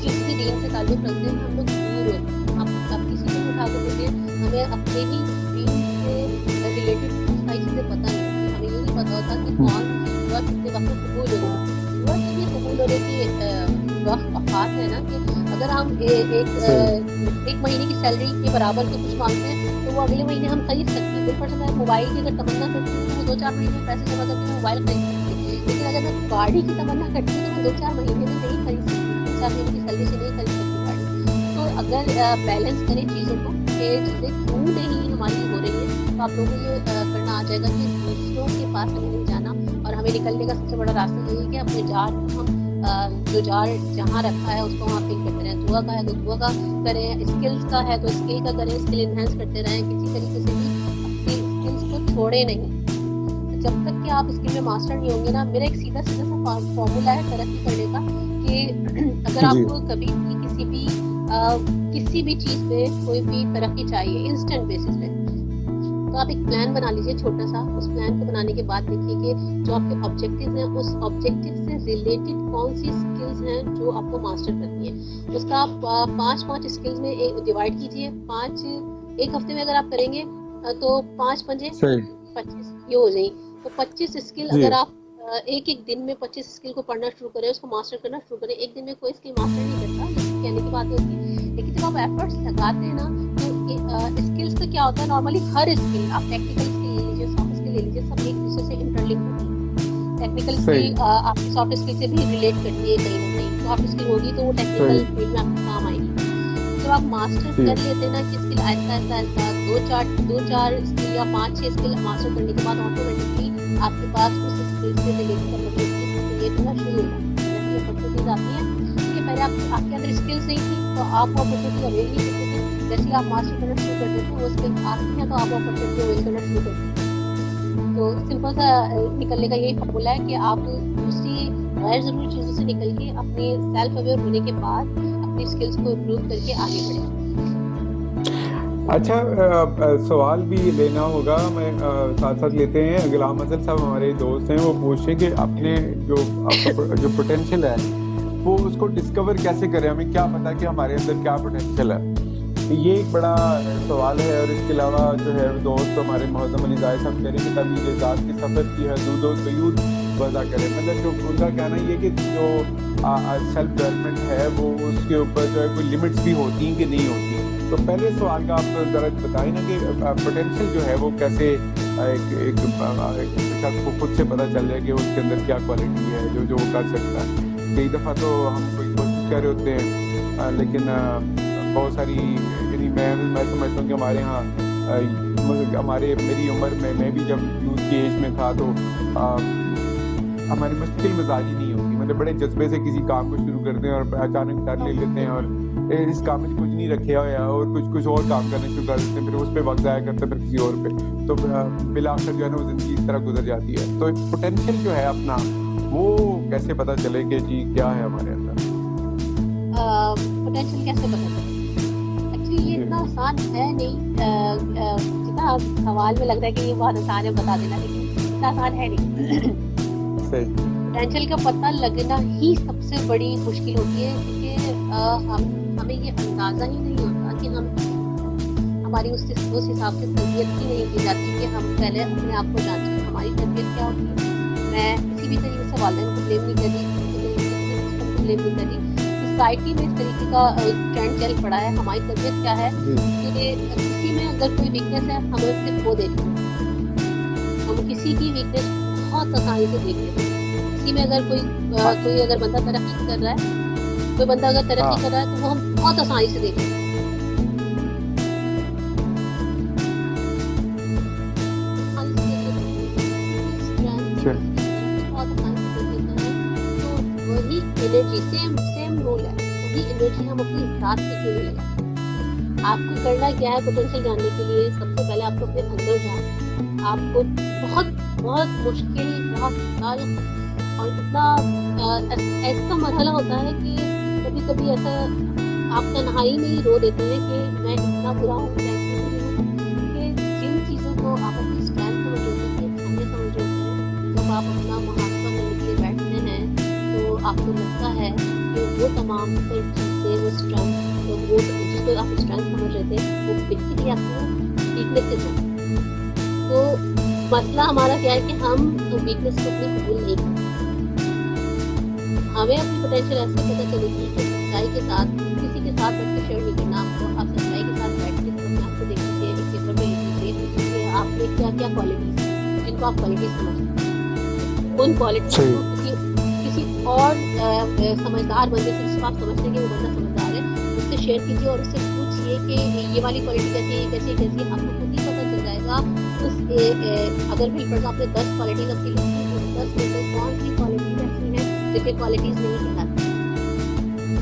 जिस भी दीन से ताल्लुक़ रखते हैं हम लोग दूर होते हैं। आप किसी को उठा के देते हैं, हमें अपने ही दीन से रिलेटेड सारी चीज़ें पता नहीं होती। हमें ये नहीं पता होता कि कौन सी दुआ कितने वक्त में कबूल हो रही है। दुआ के लिए कबूल होने की वक्त खास है ना कि अगर हम एक महीने की सैलरी के बराबर के कुछ मांगते हैं तो वो अगले महीने हम खरीद सकते हैं। बिल्कुल मैं मोबाइल की अगर तमन्ना करती हूँ तो वो 2-4 महीने में पैसे जमा करके मोबाइल खरीद सकती हूँ, लेकिन अगर मैं गाड़ी की तमन्ना करती हूँ तो मैं 2-4 महीने में नहीं खरीद सकती, 2-4 महीने की सैलरी से नहीं खरीद सकती गाड़ी। तो अगर बैलेंस करें चीज़ों को कि चीज़ें क्यों नहीं हमारी हो रही है, तो आप लोगों को ये करना आ जाएगा कि दूसरों के पास हमें नहीं जाना और हमें निकलने का सबसे बड़ा रास्ता यही है कि अपने जार को हम जुझार जहाँ रखा है उसको वहाँ पिक करते रहें, दुआ का है तो दुआ का करें, स्किल्स का है तो स्किल का करें, स्किल इन्हेंस करते रहें, किसी तरीके से भी अपनी स्किल्स को छोड़े नहीं। जब तक कि आप स्किल में मास्टर नहीं होंगे ना, मेरा एक सीधा सीधा सा फॉर्मूला है तरक्की करने का कि अगर आपको कभी भी किसी भी चीज़ पे कोई भी तरक्की चाहिए इंस्टेंट बेसिस पे, तो आप एक प्लान बना लीजिए छोटा सा। उस प्लान को बनाने के बाद देखिए कि जो आपके ऑब्जेक्टिव्स हैं उस ऑब्जेक्टिव से रिलेटेड कौन सी स्किल्स हैं जो आपको मास्टर करनी है। उसका आप 5 स्किल्स में डिवाइड कीजिए। 5 एक हफ्ते में अगर आप करेंगे तो 5 पंजे 25 ये हो जाएगी। तो 25 स्किल अगर आप एक दिन में 25 स्किल को पढ़ना शुरू करें, उसको मास्टर करना शुरू करें। एक दिन में कोई स्किल मास्टर नहीं करता, कहने की बात होती है, लेकिन जब आप एफर्ट्स लगाते हैं ना तो स्किल्स का क्या होता है, नॉर्मली हर स्किल, आप टेक्निकल स्किल ले लीजिए, सॉफ्ट स्किल ले लीजिए, सब एक दूसरे से इंटरलिंक होती है। टेक्निकल स्किल आपकी सॉफ्ट स्किल से भी रिलेट करती है कहीं ना कहीं। सॉफ्ट स्किल होगी तो वो टेक्निकल फील्ड में आपको काम आएगी। जब आप मास्टर्स कर लेते हैं ना कि स्किल ऐसा 2-4 स्किल या 5-6 स्किल मास्टर करने के बाद ऑटोमेटिकली आपके पास उस स्किल से रिलेटेड क्रिएट होना शुरू होता है। जैसे ये अपॉर्चुनिटीज आती हैं कि पहले आपके अंदर स्किल्स नहीं थी तो आप वो अपॉर्चुनिटी अवेल नहीं करते थे, जैसे आप मास्टर करना शुरू कर देते हैं वो स्किल आती हैं तो आप अपॉर्चुनिटी अवेल करना शुरू कर देते हैं। तो सिंपल सा निकलने का यही फॉर्मूला है कि आप दूसरी गैर ज़रूरी चीज़ों से निकल के अपने सेल्फ अवेयर होने के बाद अपनी स्किल्स को इम्प्रूव करके आगे बढ़ें। अच्छा, सवाल भी लेना होगा, मैं साथ साथ लेते हैं। गुलाम अजहर साहब हमारे दोस्त हैं, वो पूछे कि अपने आपका जो पोटेंशियल है वो उसको डिस्कवर कैसे करें, हमें क्या पता कि हमारे अंदर क्या पोटेंशियल है। ये एक बड़ा सवाल है। और इसके अलावा जो है दोस्त हमारे मोहम्मद अली जायद साहब कह रहे हैं कि तभी निजात के सफ़र की हदूद और क़यूद वज़ा करें। मतलब जो उनका कहना ये कि जो सेल्फ डेवलपमेंट है वो उसके ऊपर जो है कोई लिमिट्स भी होती हैं कि नहीं होती। तो पहले सवाल का आप ज़रा बताएं ना कि पोटेंशियल जो है वो कैसे एक शख्स को खुद से पता चल जाए कि उसके अंदर क्या क्वालिटी है जो वो कर सकता है। कई दफ़ा तो हम कोई कोशिश कर रहे होते हैं लेकिन बहुत सारी, यानी मैं समझता हूँ कि हमारे यहाँ मेरी उम्र में, मैं भी जब यूथ की एज में था तो हमारी मुश्किल मिजाजी नहीं होती, मतलब बड़े जज्बे से किसी काम को शुरू करते हैं और अचानक कर ले लेते हैं और इस काम में कुछ नहीं रखे हुआ और कुछ और काम करने शुरू कर देते हैं, फिर उस पर वक्त ज़ाया करते हैं, फिर किसी और पे, तो बिलाकर जो है ना वो ज़िंदगी इस तरह गुजर जाती है। तो पोटेंशियल जो है अपना वो कैसे पता चले कि जी क्या है हमारे अंदर? पोटेंशियल कैसे पता चले? एक्चुअली ये इतना आसान है नहीं, जितना सवाल में लगता है कि ये बहुत आसान है बता देना, लेकिन इतना आसान है नहीं। पोटेंशियल का पता लगना ही सबसे बड़ी मुश्किल होती है, क्योंकि हमें ये अंदाज़ा ही नहीं होता कि हमारी उस हिसाब से तरबियत ही नहीं की जाती कि हम पहले अपने आप को जांचें हमारी तरबियत क्या होती है। मैं किसी भी तरीके से वालिदैन को ब्लेम नहीं कर रही, को ब्लेम नहीं कर रही, सोसाइटी में इस तरीके का ट्रेंड चल पड़ा है। हमारी तरबियत क्या है कि किसी में अगर कोई वीकनेस है हमें उससे वो देख लें, हम किसी की वीकनेस बहुत आसानी से देख लेते हैं। किसी में अगर कोई अगर बंदा तरक्की कर रहा है, कोई बंदा अगर तरक्की कर रहा है तो वो हम बहुत आसानी से देख लेते हैं। तो वही एनर्जी सेम रोल है, वही एनर्जी हम अपनी रात में क्यों नहीं लगाते? आपको करना क्या है पोटेंशियल जानने के लिए? सबसे पहले आपको अपने अंदर जाना। आपको बहुत बहुत मुश्किल, बहुत कल और इतना ऐसा मरहला होता है कि कभी कभी ऐसा आप तन्हाई में ही रो देते हैं कि मैं इतना बुरा हूँ, मैं इतना बुरी हूँ, कि जिन चीज़ों को आप अपनी स्ट्रेंथ समझ होते हैं, खाने समझ होते हैं, जब आप अपना मुहासबा करने के लिए बैठते हैं तो आपको लगता है कि वो तमाम चीज़ें, वो स्ट्रेंथ, तो वो जिसको आप स्ट्रेंथ समझ रहे थे वो बेसिकली आपको वीकनेसेस हैं। तो मसला हमारा क्या है कि हम वीकनेस को अपनी कबूल नहीं करते। हमें अपनी पोटेंशियल ऐसे पता चलेगी कि सच्चाई के साथ किसी के साथ बैठ के शेयर नहीं करना आपको। आप सच्चाई के साथ बैठ के अपने आप को देख लीजिए, एक पेपर पे लिख लीजिए कि आपने क्या क्या क्वालिटीज हैं जिनको आप क्वालिटीज समझते हैं। उन क्वालिटीज को किसी और समझदार बंदे से, जिसको आप समझते हैं कि वो बंदा समझदार है, उससे शेयर कीजिए और उससे पूछिए कि ये वाली क्वालिटी कैसी है, कैसी आपको खुद ही पता चल जाएगा। उस अगर भी आपने 10 क्वालिटीज अपनी लिखी है, 10 में से कौन सी क्वालिटीज ऐसी हैं जबकि क्वालिटीज़ नहीं दिखाते।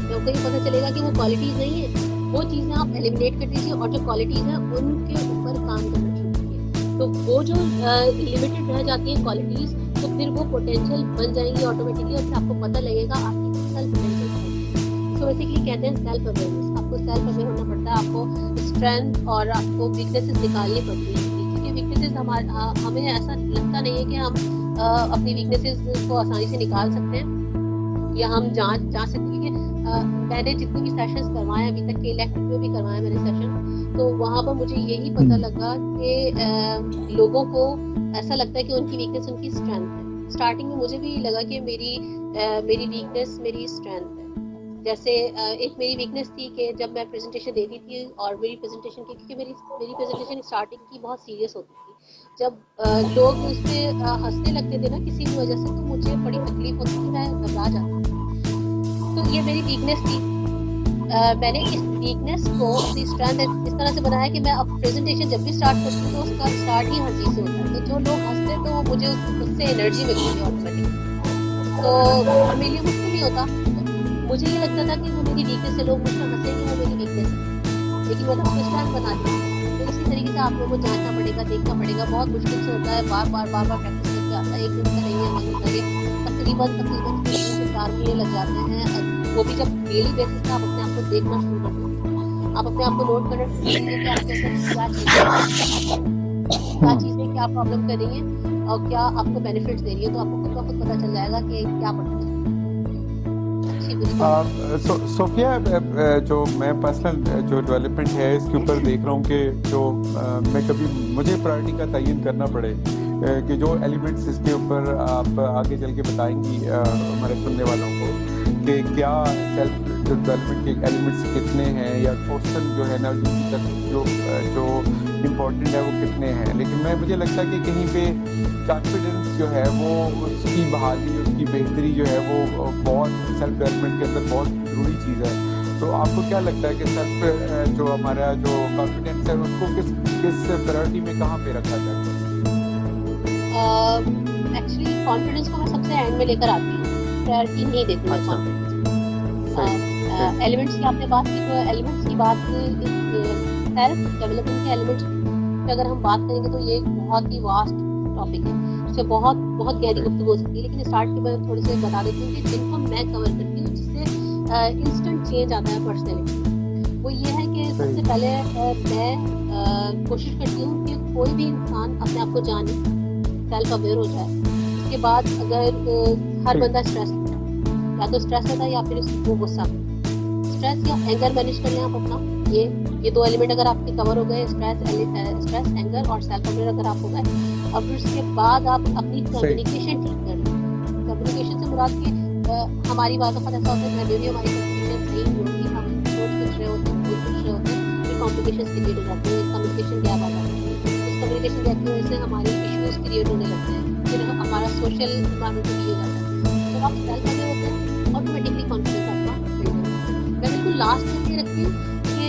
लोगों को ये पता चलेगा कि वो क्वालिटीज़ नहीं है, वो चीज़ें आप एलिमिनेट कर दीजिए और जो क्वालिटीज़ हैं उनके ऊपर काम करना शुरू कीजिए। तो वो जो लिमिटेड रह जाती हैं क्वालिटीज़, तो फिर वो पोटेंशियल बन जाएंगी ऑटोमेटिकली और फिर आपको पता लगेगा आपकी असल पोटेंशियल है। सो बेसिकली कहते हैं सेल्फ अवेयरनेस, आपको सेल्फ अवेयर होना पड़ता है, आपको स्ट्रेंथ और आपको वीकनेसेस निकालनी पड़ती है, क्योंकि वीकनेसेस हमें ऐसा लगता नहीं है कि हम अपनी वीकनेसेस को आसानी से निकाल सकते हैं या हम जांच सकते हैं। क्योंकि मैंने जितने भी सेशंस करवाए अभी तक के, इलेक्टिव में भी करवाए मैंने सेशन, तो वहाँ पर मुझे यही पता लगा कि लोगों को ऐसा लगता है कि उनकी वीकनेस उनकी स्ट्रेंथ है। स्टार्टिंग में मुझे भी लगा कि मेरी वीकनेस मेरी स्ट्रेंथ है। जैसे एक मेरी वीकनेस थी कि जब मैं प्रेजेंटेशन देती थी और मेरी प्रेजेंटेशन की, क्योंकि मेरी प्रेजेंटेशन स्टार्टिंग की बहुत सीरियस होती थी, जब लोग उस पर हंसने लगते थे ना किसी भी वजह से, तो मुझे बड़ी तकलीफ होती थी, मैं घबरा जाती थी। तो ये मेरी वीकनेस थी। मैंने इस वीकनेस को अपनी स्ट्रेंथ इस तरह से बनाया कि मैं अब प्रेजेंटेशन जब भी स्टार्ट करती हूँ तो उसका स्टार्ट ही हंसी से होता है। तो जो लोग हंसते हैं तो मुझे उससे एनर्जी मिलती है ऑटोमेटिक, तो मेरे लिए मुश्किल नहीं होता। मुझे ये लगता था कि वो मेरी वीकनेस है, लोग मुझ पर हंसेंगे, वो मेरी वीकनेस है, लेकिन मैंने उसको स्ट्रेंथ बना दिया। तो इसी तरीके से आप लोगों को जांचना पड़ेगा, देखना पड़ेगा, बहुत मुश्किल से होता है, बार बार प्रैक्टिस करके आता है, एक दिन का नहीं है, महीने का तकरीबन 3 से 4 महीने लग जाते हैं। वो भी जब डेली बेसिस पे आप अपने आप को देखना शुरू कर देते, आप अपने आप को नोट करना शुरू करेंगे कि आपके अंदर क्या चीज़ें क्या प्रॉब्लम कर रही हैं और क्या आपको बेनिफिट्स दे रही है, तो आपको खुद ब खुद पता चल जाएगा कि क्या पता चल। सोफिया, जो मैं पर्सनल जो डेवलपमेंट है इसके ऊपर देख रहा हूँ कि जो मैं कभी मुझे प्रायोरिटी का तयन करना पड़े कि जो एलिमेंट्स इसके ऊपर आप आगे चल के बताएंगी हमारे सुनने वालों को कि क्या सेल्फ डेवलपमेंट के एलिमेंट्स कितने हैं या क्वेश्चन जो है ना जो इम्पोर्टेंट है वो कितने हैं। लेकिन मुझे लगता है कि कहीं पे कॉन्फिडेंस जो है वो उसकी बहाली, उसकी बेहतरी जो है वो बहुत सेल्फ डेवलपमेंट के अंदर बहुत ज़रूरी चीज़ है। तो आपको क्या लगता है कि सेल्फ जो हमारा जो कॉन्फिडेंस है उसको किस प्रायोरिटी में कहाँ पे रखा जाए? एक्चुअली कॉन्फिडेंस को मैं सबसे एंड में लेकर आती हूँ, प्रायोरिटी नहीं देती मैं कॉन्फिडेंस। एलिमेंट्स की आपने बात की, तो एलिमेंट्स की बात सेल्फ डेवलपमेंट के एलिमेंट्स पे अगर हम बात करेंगे तो ये बहुत ही वास्ट टॉपिक है, इससे बहुत गहरी गुफ्तगू हो सकती है। लेकिन स्टार्ट के बाद थोड़े से बता देती हूँ कि जिनको मैं कवर करती हूँ जिससे इंस्टेंट चेंज आता है पर्सनैलिटी, वो ये है कि सबसे पहले मैं कोशिश करती हूँ कि कोई भी इंसान अपने आप को जाने, सेल्फ अवेयर हो जाए। उसके बाद अगर हर बंदा स्ट्रेस या तो स्ट्रेस रहता है या फिर वो गुस्सा, स्ट्रेस या एंगर मैनेज कर लें आप अपना। ये 2 एलिमेंट अगर आपके कवर हो गए, स्ट्रेस एंगर और सेल्फ अवेयर अगर आप हो गए, और फिर उसके बाद आप अपनी कम्युनिकेशन ठीक कर लें। कम्युनिकेशन से मुराद कि हमारी बातों पर ऐसा होता है घर में भी हमारी कम्युनिकेशन सही नहीं होती, हम सोच कुछ रहे होते हैं, बोल कुछ रहे होते हैं, फिर कॉम्प्लिकेशन क्रिएट हो जाती है, कम्युनिकेशन गैप आ जाती है। उस कम्युनिकेशन गैप की वजह से हमारे इश्यूज क्रिएट होने लगते हैं, फिर हमारा सोशल इन्वायरमेंट भी हो जाता है। जब आप सेल्फ अवेयर होते हैं ऑटोमेटिकली कॉन्फिडेंस आपका बिल्ड होता है। मैं बिल्कुल लास्ट में ये रखती हूँ कि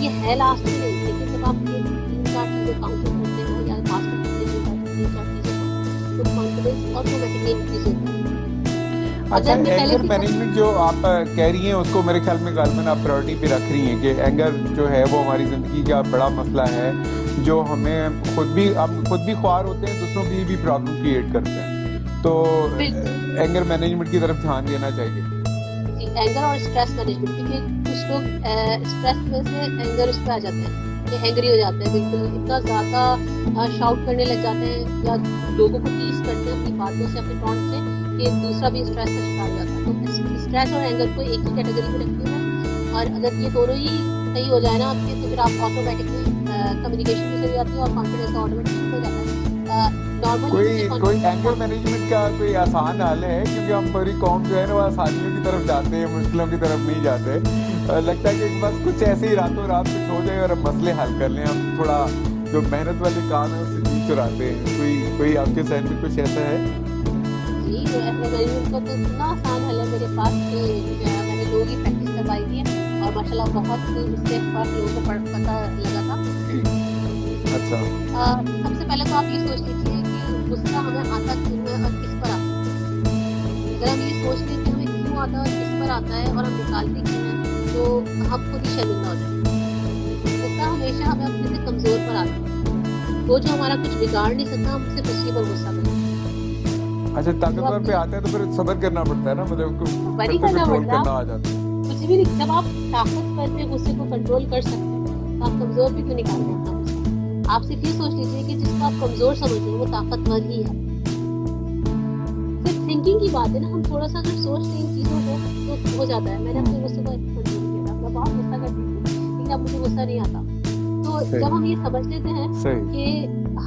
ये है लास्ट में नहीं, लेकिन जब आप ये 3-4 चीज़ें काउंटर करते हैं या मास्टर करते हैं 3-4 चीज़ें तो कॉन्फिडेंस ऑटोमेटिकली इंक्रीज होता है। अच्छा, एंगर मैनेजमेंट जो आप कह रही हैं उसको मेरे ख्याल में गालमन आप प्रायोरिटी पे रख रही हैं कि एंगर जो है वो हमारी ज़िंदगी का बड़ा मसला है, जो हमें हम खुद भी ख्वार होते हैं, दूसरों की भी प्रॉब्लम क्रिएट करते हैं। तो एंगर मैनेजमेंट की तरफ ध्यान देना चाहिए। एंगर और स्ट्रेस मैनेजमेंट, क्योंकि कुछ लोग स्ट्रेस में से एंगर उस पर आ जाते हैं, ये एंग्री हो जाते हैं, बिल्कुल इतना ज़्यादा शाउट करने लग जाते हैं या लोगों को टीज करते हैं अपनी बातों से, अपने टॉन्ट से, कि दूसरा भी स्ट्रेस का शिकार हो जाता है। तो स्ट्रेस और एंगर को एक ही कैटेगरी में रखती हूँ, और अगर ये दोनों ही सही हो जाए ना आपके, तो फिर आप ऑटोमेटिकली कम्युनिकेशन भी सही आती है और कॉन्फिडेंस ऑटोमेटिकली हो जाता है। कोई एंगर मैनेजमेंट का कोई आसान हल है? क्योंकि हम पूरी कौम जो है ना वो आसानियों की तरफ जाते हैं, मुश्किलों की तरफ नहीं जाते। लगता है कि बस कुछ ऐसे ही रातों रात कुछ हो जाए और हम मसले हल कर लें, हम थोड़ा जो मेहनत वाले काम है उससे जी चुराते हैं। कोई आपके सहन में कुछ ऐसा है? जी, एंगर मैनेजमेंट का तो इतना आसान हल है मेरे पास कि मैंने लोगों की प्रैक्टिस करवाई थी और माशाल्लाह बहुत इससे फर्क लोगों को पता लगा था। अच्छा, सबसे पहले तो आप ये सोच लीजिए कि गुस्सा हमें आता क्यों है और किस पर आता है। अगर हम ये सोच लें कि हमें क्यों आता है और किस पर आता है और हम निकालते क्यों हैं, तो हम खुद ही शर्मिंदा हो जाएंगे। गुस्सा हमेशा हमें अपने से कमज़ोर पर आता है, वो जो हमारा कुछ बिगाड़ नहीं सकता, हम सिर्फ उसी पर गुस्सा करते हैं। अच्छा, तो ताकतवर अब पे आता है तो फिर सब्र करना पड़ता है ना, मतलब वही फिर तो करना कंट्रोल पड़ता है। करना आ जाता है। कुछ भी नहीं, जब आप ताकतवर पे गुस्से को कंट्रोल कर सकते हैं, तो आप कमज़ोर भी क्यों निकाल सकते हैं? आप सिर्फ ये सोच लीजिए कि जिसको आप कमज़ोर समझ रहे हैं वो ताकतवर ही है। सिर्फ थिंकिंग की बात है ना, हम थोड़ा सा अगर सोच लें इन चीज़ों को तो हो जाता है। मैंने अपने गुस्से को कंट्रोल किया था, मैं बहुत गुस्सा करती थी, लेकिन अब मुझे गुस्सा नहीं आता। तो सही। जब हम ये समझ लेते हैं सही। कि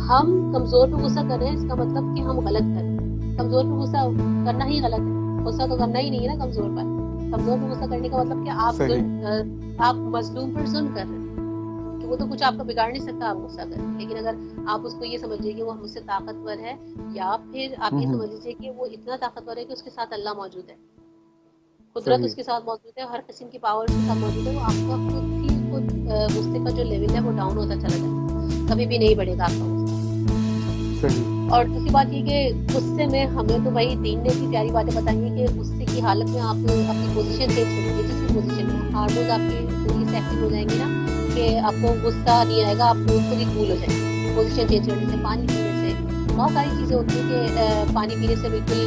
हम कमज़ोर पे गुस्सा कर रहे हैं, इसका मतलब कि हम गलत कर रहे हैं। कमज़ोर पे गुस्सा करना ही गलत है, गुस्सा तो करना ही नहीं है ना कमज़ोर पर। कमज़ोर पे गुस्सा करने का मतलब कि आप मजलूम पर जुल्म कर रहे हैं, कि वो तो कुछ आपका बिगाड़ नहीं सकता, आप गुस्सा कर रहे हैं। लेकिन अगर आप उसको ये समझिए कि वो मुझसे ताकतवर है, या फिर आप ये समझ लीजिए कि वो इतना ताकतवर है कि उसके साथ अल्लाह मौजूद है, कुदरत उसके साथ मौजूद है, हर किस्म की पावर उसके साथ मौजूद है, वो आपका खुद गुस्से का जो लेवल है वो डाउन होता चला जाएगा, कभी भी नहीं बढ़ेगा आपका गुस्सा। सही। और दूसरी बात ये कि गुस्से में हमें तो भाई दीन ने इतनी प्यारी बातें बताई हैं कि गुस्से की हालत में आप अपनी पोजीशन चेंज करेंगे, जिस भी पोजीशन में हार्मोन्स आपके पूरी एक्टिव हो जाएंगे ना, कि आपको गुस्सा नहीं आएगा, आप खुद ही कूल हो जाएंगे पोजीशन चेंज करने से, पानी पीने से। बहुत सारी चीज़ें होती हैं कि पानी पीने से बिल्कुल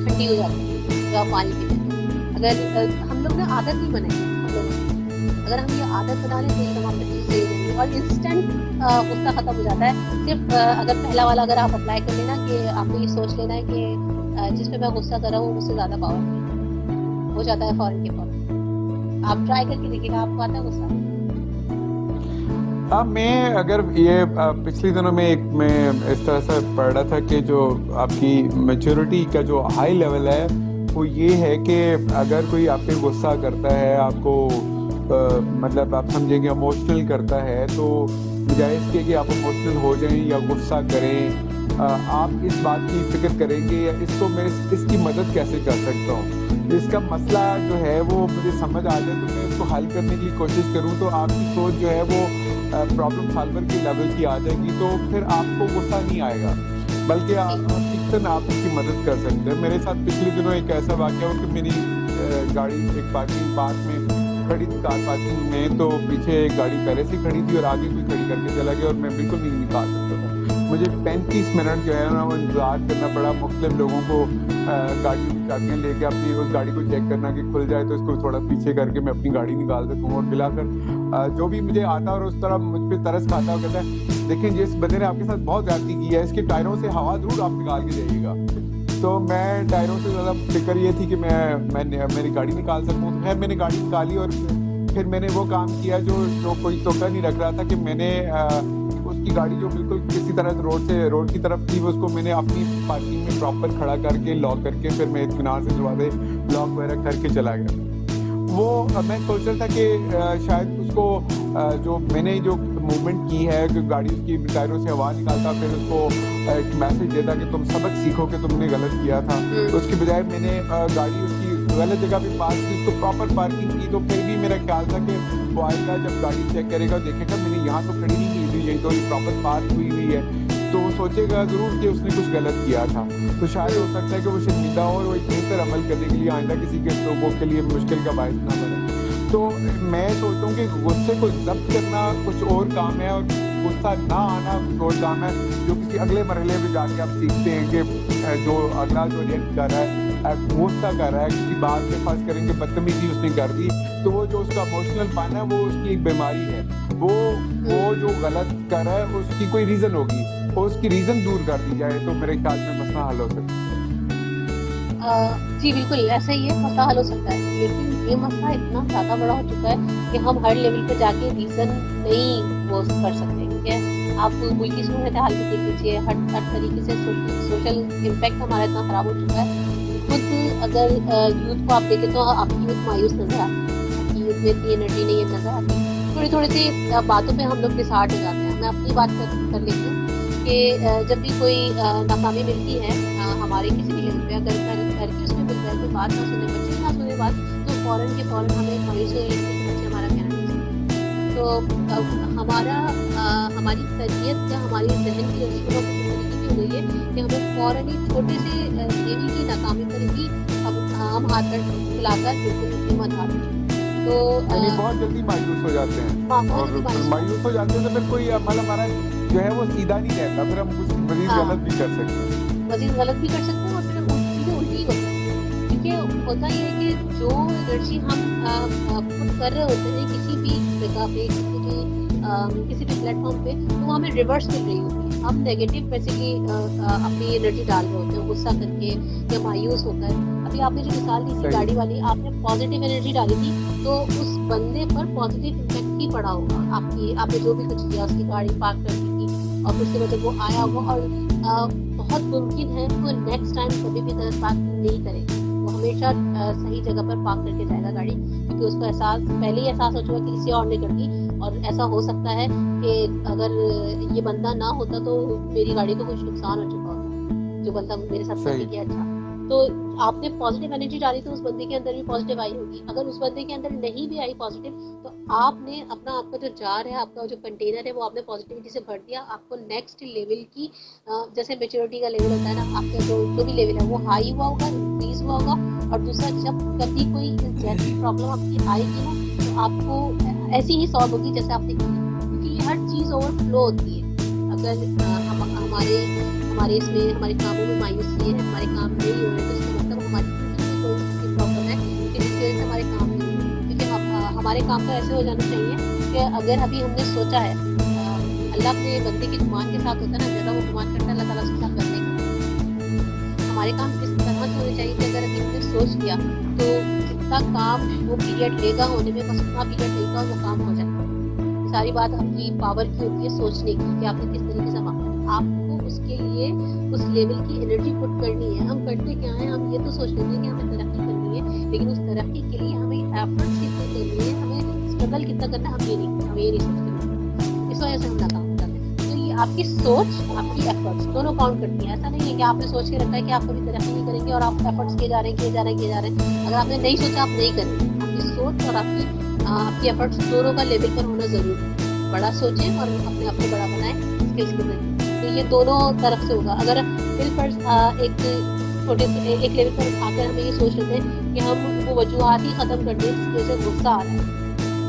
ठंडी हो जाती है, जो आप पानी पीते हैं। अगर हम लोग ने आदत नहीं बनाई हम लोगों ने, अगर हम ये आदत बना लें तो ये तमाम चीज़ सही हो जाएगी और इंस्टेंट गुस्सा ख़त्म हो जाता है। सिर्फ अगर पहला वाला अगर आप अप्लाई कर लेना कि आपको ये सोच लेना है कि जिस पे मैं गुस्सा कर रहा हूँ उससे ज़्यादा पावर हो जाता है फ़ौरन के फ़ौरन। आप ट्राई करके देखिएगा, आपको आता है गुस्सा। हाँ, मैं अगर ये पिछले दिनों में मैं इस तरह से पढ़ रहा था कि जो आपकी मैच्योरिटी का जो हाई लेवल है वो ये है कि अगर कोई आप पे गुस्सा करता है, आपको मतलब आप समझेंगे इमोशनल करता है, तो बजाय इसके कि आप इमोशनल हो जाएं या गुस्सा करें, आप इस बात की फिक्र करेंगे या इसको मैं इसकी मदद कैसे कर सकता हूँ, इसका मसला जो है वो मुझे समझ आ जाए तो मैं इसको हल करने की कोशिश करूँ, तो आपकी सोच जो है वो प्रॉब्लम सॉल्वर की लेवल की आ जाएगी, तो फिर आपको गुस्सा नहीं आएगा, बल्कि आप उसकी मदद कर सकते हैं। मेरे साथ पिछले दिनों एक ऐसा वाक़या हुआ कि मेरी गाड़ी एक पार्क में खड़ी थी, कार पार्किंग में, तो पीछे एक गाड़ी पहले से खड़ी थी और आगे कोई खड़ी करके चला गया और मैं बिल्कुल नहीं निकाल सकता था। मुझे 35 मिनट जो है ना वो इंतज़ार करना पड़ा, मुख्तलिफ लोगों को गाड़ी की चाबियाँ लेके अपनी उस गाड़ी को चेक करना कि खुल जाए तो इसको थोड़ा पीछे करके मैं अपनी गाड़ी निकाल सकूँ, और मिलाकर जो भी मुझे आता और उस तरह मुझ पर तरस खाता है, कहता है देखें जिस बंदे ने आपके साथ बहुत ज़्यादती की है इसके टायरों से हवा ज़रूर आप निकाल के जाइएगा। तो मैं टायरों से ज़्यादा फिक्र ये थी कि मैं मेरी गाड़ी निकाल सकूँ, तो खैर मैंने गाड़ी निकाली और फिर मैंने वो काम किया जो कोई तोका नहीं रख रहा था कि मैंने उसकी गाड़ी जो बिल्कुल किसी तरह रोड की तरफ थी उसको मैंने अपनी पार्किंग में प्रॉपर खड़ा करके लॉक करके फिर मैं इत्मीनान से दरवाजे लॉक वगैरह करके चला गया। वो मैं सोच रहा था कि शायद उसको जो मैंने जो मूवमेंट की है कि गाड़ी उसकी टायरों से हवा निकालता, फिर उसको एक मैसेज देता कि तुम सबक सीखो कि तुमने गलत किया था, तो उसके बजाय मैंने गाड़ी उसकी गलत जगह पे पार्क की, उसको प्रॉपर पार्किंग की, तो फिर भी मेरा ख्याल था कि वो आएगा जब गाड़ी चेक करेगा देखेगा मैंने यहाँ तो खड़ी नहीं की थी, यही तो प्रॉपर पार्क हुई है, तो वो सोचेगा ज़रूर कि उसने कुछ गलत किया था। तो शायद हो सकता है कि वो शर्मिंदा हो और वो एक बेहतर अमल करने के लिए आइंदा किसी के लोगों के लिए मुश्किल का बायस ना बने। तो मैं सोचता हूँ कि गुस्से को जब्त करना कुछ और काम है और गुस्सा ना आना कुछ और काम है, जो किसी अगले मरहले में जाके आप सीखते हैं कि जो अगला जो रिएक्ट कर रहा है गुस्सा कर रहा है किसी बात में, फर्ज करेंगे बदतमीजी उसने कर दी, तो वो जो उसका इमोशनल पाना है वो उसकी एक बीमारी है, वो जो गलत कर रहा है उसकी कोई रीज़न होगी, और उसकी रीज़न दूर कर दी जाए तो मेरे ख्याल में मसला हल हो सकता है। जी बिल्कुल ऐसा ही है, मसला हल हो सकता है, लेकिन ये मसला इतना ज़्यादा बड़ा हो चुका है कि हम हर लेवल पे जाके रीज़न नहीं वो कर सकते, ठीक है। आप मुल्क की सूरत हाल भी देख लीजिए, हर तरीके से सोशल इम्पैक्ट हमारा इतना ख़राब हो चुका है। खुद अगर यूथ को आप देखें तो आपकी यूथ मायूस नज़र आती है, आपकी यूथ में इतनी एनर्जी नहीं नज़र आती, थोड़ी सी बातों पे हम लोग डिसहार्ट हो जाते हैं। मैं अपनी बात कर लेती हूँ कि जब भी कोई नाकामी मिलती है हमारे किसी भी लेवल पे, अगर करके उसमें मिल जाए तो बात ना सुने, बच्चे ना सुने बात, तो फ़ौरन के फ़ौरन हमें मायूस हो जाती है कि बच्चे हमारा कहना नहीं सुनते। तो हमारी तरबियत या हमारी जहन की शुरू हो गई है कि हमें फ़ौरन ही छोटे से देवी की नाकामी पर ही हम हाथ पैर फैलाकर बिल्कुल हिम्मत हार नहीं। तो यानी बहुत जल्दी मायूस हो जाते हैं, बहुत और जल्दी फिर मायूस हो जाते हैं तो फिर कोई मतलब हमारा जो है वो सीधा नहीं रहता, फिर हम कुछ मजीद हाँ। गलत भी कर सकते हैं। मजीद गलत भी कर सकते हैं और फिर चीज़ें उल्टी ही होती हैं। क्योंकि होता ये है कि जो एनर्जी हम पुट कर रहे होते हैं किसी भी जगह पे, किसी भी प्लेटफॉर्म पे, तो वो हमें रिवर्स मिल रही होती है। हम नेगेटिव बेसिकली अपनी एनर्जी डाल रहे होते हैं गुस्सा करके या मायूस होकर। अभी आपने जो मिसाल दी थी सही। गाड़ी वाली, आपने पॉजिटिव एनर्जी डाली थी तो उस बंदे पर पॉजिटिव इम्पैक्ट ही पड़ा होगा। आपने जो भी कुछ किया, उसकी गाड़ी पार्क कर दी थी और उसके बाद जब वो आया होगा, और बहुत मुमकिन है वो नेक्स्ट टाइम कभी भी गलत बात नहीं करेगा। वो हमेशा सही जगह पर पार्क करके जाएगा गाड़ी, क्योंकि उसको एहसास पहले ही एहसास हो चुका कि किसी और ने कर दी। और ऐसा हो सकता है कि अगर ये बंदा ना होता तो मेरी गाड़ी को कुछ नुकसान हो चुका होता, जो बंदा मेरे साथ सही। किया। अच्छा, तो आपने पॉजिटिव एनर्जी डाली तो उस बंदे के अंदर भी पॉजिटिव आई होगी। अगर उस बंदे के अंदर नहीं भी आई पॉजिटिव, तो आपने आपका जो जार है, आपका जो कंटेनर है, वो आपने पॉजिटिविटी से भर दिया। आपको नेक्स्ट लेवल की जैसे मेच्योरिटी का लेवल होता है ना, आपका जो भी लेवल है वो हाई हुआ होगा, इंक्रीज हुआ होगा। और दूसरा, जब कभी कोई जैसी प्रॉब्लम आपकी आएगी ना, तो आपको ऐसी ही सॉल्व होगी जैसे आपने की, क्योंकि ये हर चीज़ ओवरफ्लो होती है। अगर हमारे इसमें हमारे कामों में मायूसी है, हमारे काम नहीं हो रहे, तो इसका मतलब हमारी कोई प्रॉब्लम है कि जिसकी वजह से हमारे काम नहीं हो रहे। क्योंकि हमारे काम तो ऐसे हो जाना चाहिए कि अगर अभी हमने सोचा है, अल्लाह अपने बंदे की गुमान के साथ होता है ना, ज़्यादा वो गुमान करता है, अल्लाह ताला उसके साथ करने का। हमारे काम इस तरह से होने चाहिए कि अगर अभी हमने सोच लिया तो जितना काम वो पीरियड लेगा होने में, बस उतना पीरियड लेगा और वो काम हो जाएगा। सारी बात आपकी पावर की होती है सोचने की, कि आपने किस तरीके से मांगा है। आपको उसके लिए उस लेवल की एनर्जी पुट करनी है। हम करते क्या है, हम ये तो सोच लेते हैं कि हमें तरक्की करनी है, लेकिन उस तरक्की के लिए हमें एफर्ट्स कितने करनी है, हमें स्ट्रगल कितना करना है, हम ये नहीं सोचते। इस वजह से हम नाकाम हो जाते हैं। तो ये आपकी सोच, आपकी एफर्ट्स दोनों काउंट करती है। ऐसा नहीं है कि आपने सोच के रखा है कि आप कभी तरक्की नहीं करेंगे और आप एफर्ट्स किए जा रहे हैं। अगर आपने नहीं सोचा, आप नहीं करेंगे। आपकी सोच और आपकी एफर्ट्स दोनों का लेवल पर होना जरूरी है। बड़ा सोचें और अपने आप को बड़ा बनाएं स्किल्स के जरिए। तो ये दोनों तरफ से होगा। अगर बिल्कुल एक छोटे से एक लेवल पर आकर हमें ये सोच लेते हैं कि हम वो वजूहात ही ख़त्म कर दें जिसकी वजह से गुस्सा आ रहा है,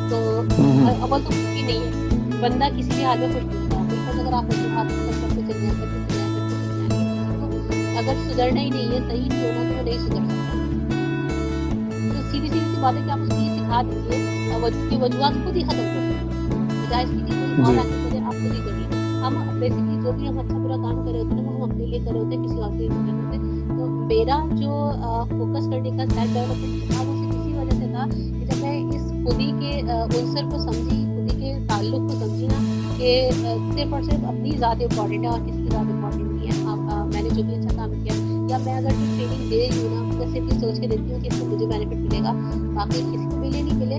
तो अव्वल तो कुछ भी नहीं है। बंदा किसी भी हाल में खुश नहीं होता। बिल्कुल अगर आप वजूहात खत्म करते चले जाएं, तो अगर सुधरना ही नहीं है, सही नहीं होना, तो वो नहीं सुधर सकता। तो सीधी सी बात है कि आप उसको ये सिखा दीजिए, वजूहात खुद ही खत्म कर दें, बजाय इसकी कोई और आके करे, आप खुद ही करिए। हम बेसिकली जो भी हम अच्छा बुरा काम कर रहे होते हैं वो हम अपने लिए कर रहे होते हैं, किसी और के लिए नहीं कर रहे होते। तो मेरा जो फोकस करने का सेल्फ डेवलपमेंट था, वो सिर्फ इसी वजह से था कि जब मैं इस खुदी के उनसर को समझी, खुदी के ताल्लुक को समझी ना, कि सिर्फ और सिर्फ अपनी ज़ात इम्पॉर्टेंट है और किसी की ज़ात इम्पॉर्टेंट नहीं है। मैंने जो भी अच्छा काम किया, या मैं अगर कोई ट्रेनिंग दे रही हूँ ना, मैं सिर्फ ये सोच के देती हूँ कि इससे मुझे बेनिफिट मिलेगा, बाकी किसी को मिले नहीं मिले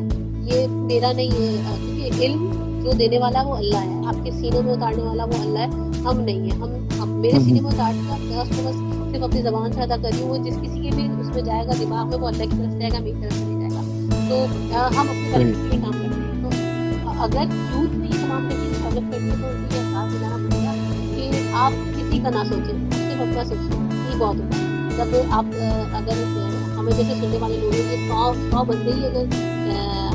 ये मेरा नहीं है। क्योंकि इल्म जो देने वाला वो अल्लाह है, आपके सीनों में उतारने वाला वो अल्लाह है, हम नहीं है। हम मेरे सीने में उतार दिया, मैं उसको बस सिर्फ अपनी ज़बान से अदा कर रही हूँ। वो जिस किसी के भी उसमें जाएगा दिमाग में, वो अल्लाह की तरफ से जाएगा, मेरी तरफ से नहीं जाएगा। तो हम अपने बेनिफिट के लिए काम करते हैं। तो अगर यूथ में ये तमाम चीज़ें डेवलप करनी है, तो उनको ये एहसास दिलाना पड़ेगा कि आप किसी का ना सोचें, सिर्फ अपना सोचें। ये बहुत होता है। जब आप अगर हमें जैसे सुनने वाले लोग हैं, ये 100 बंदे ही अगर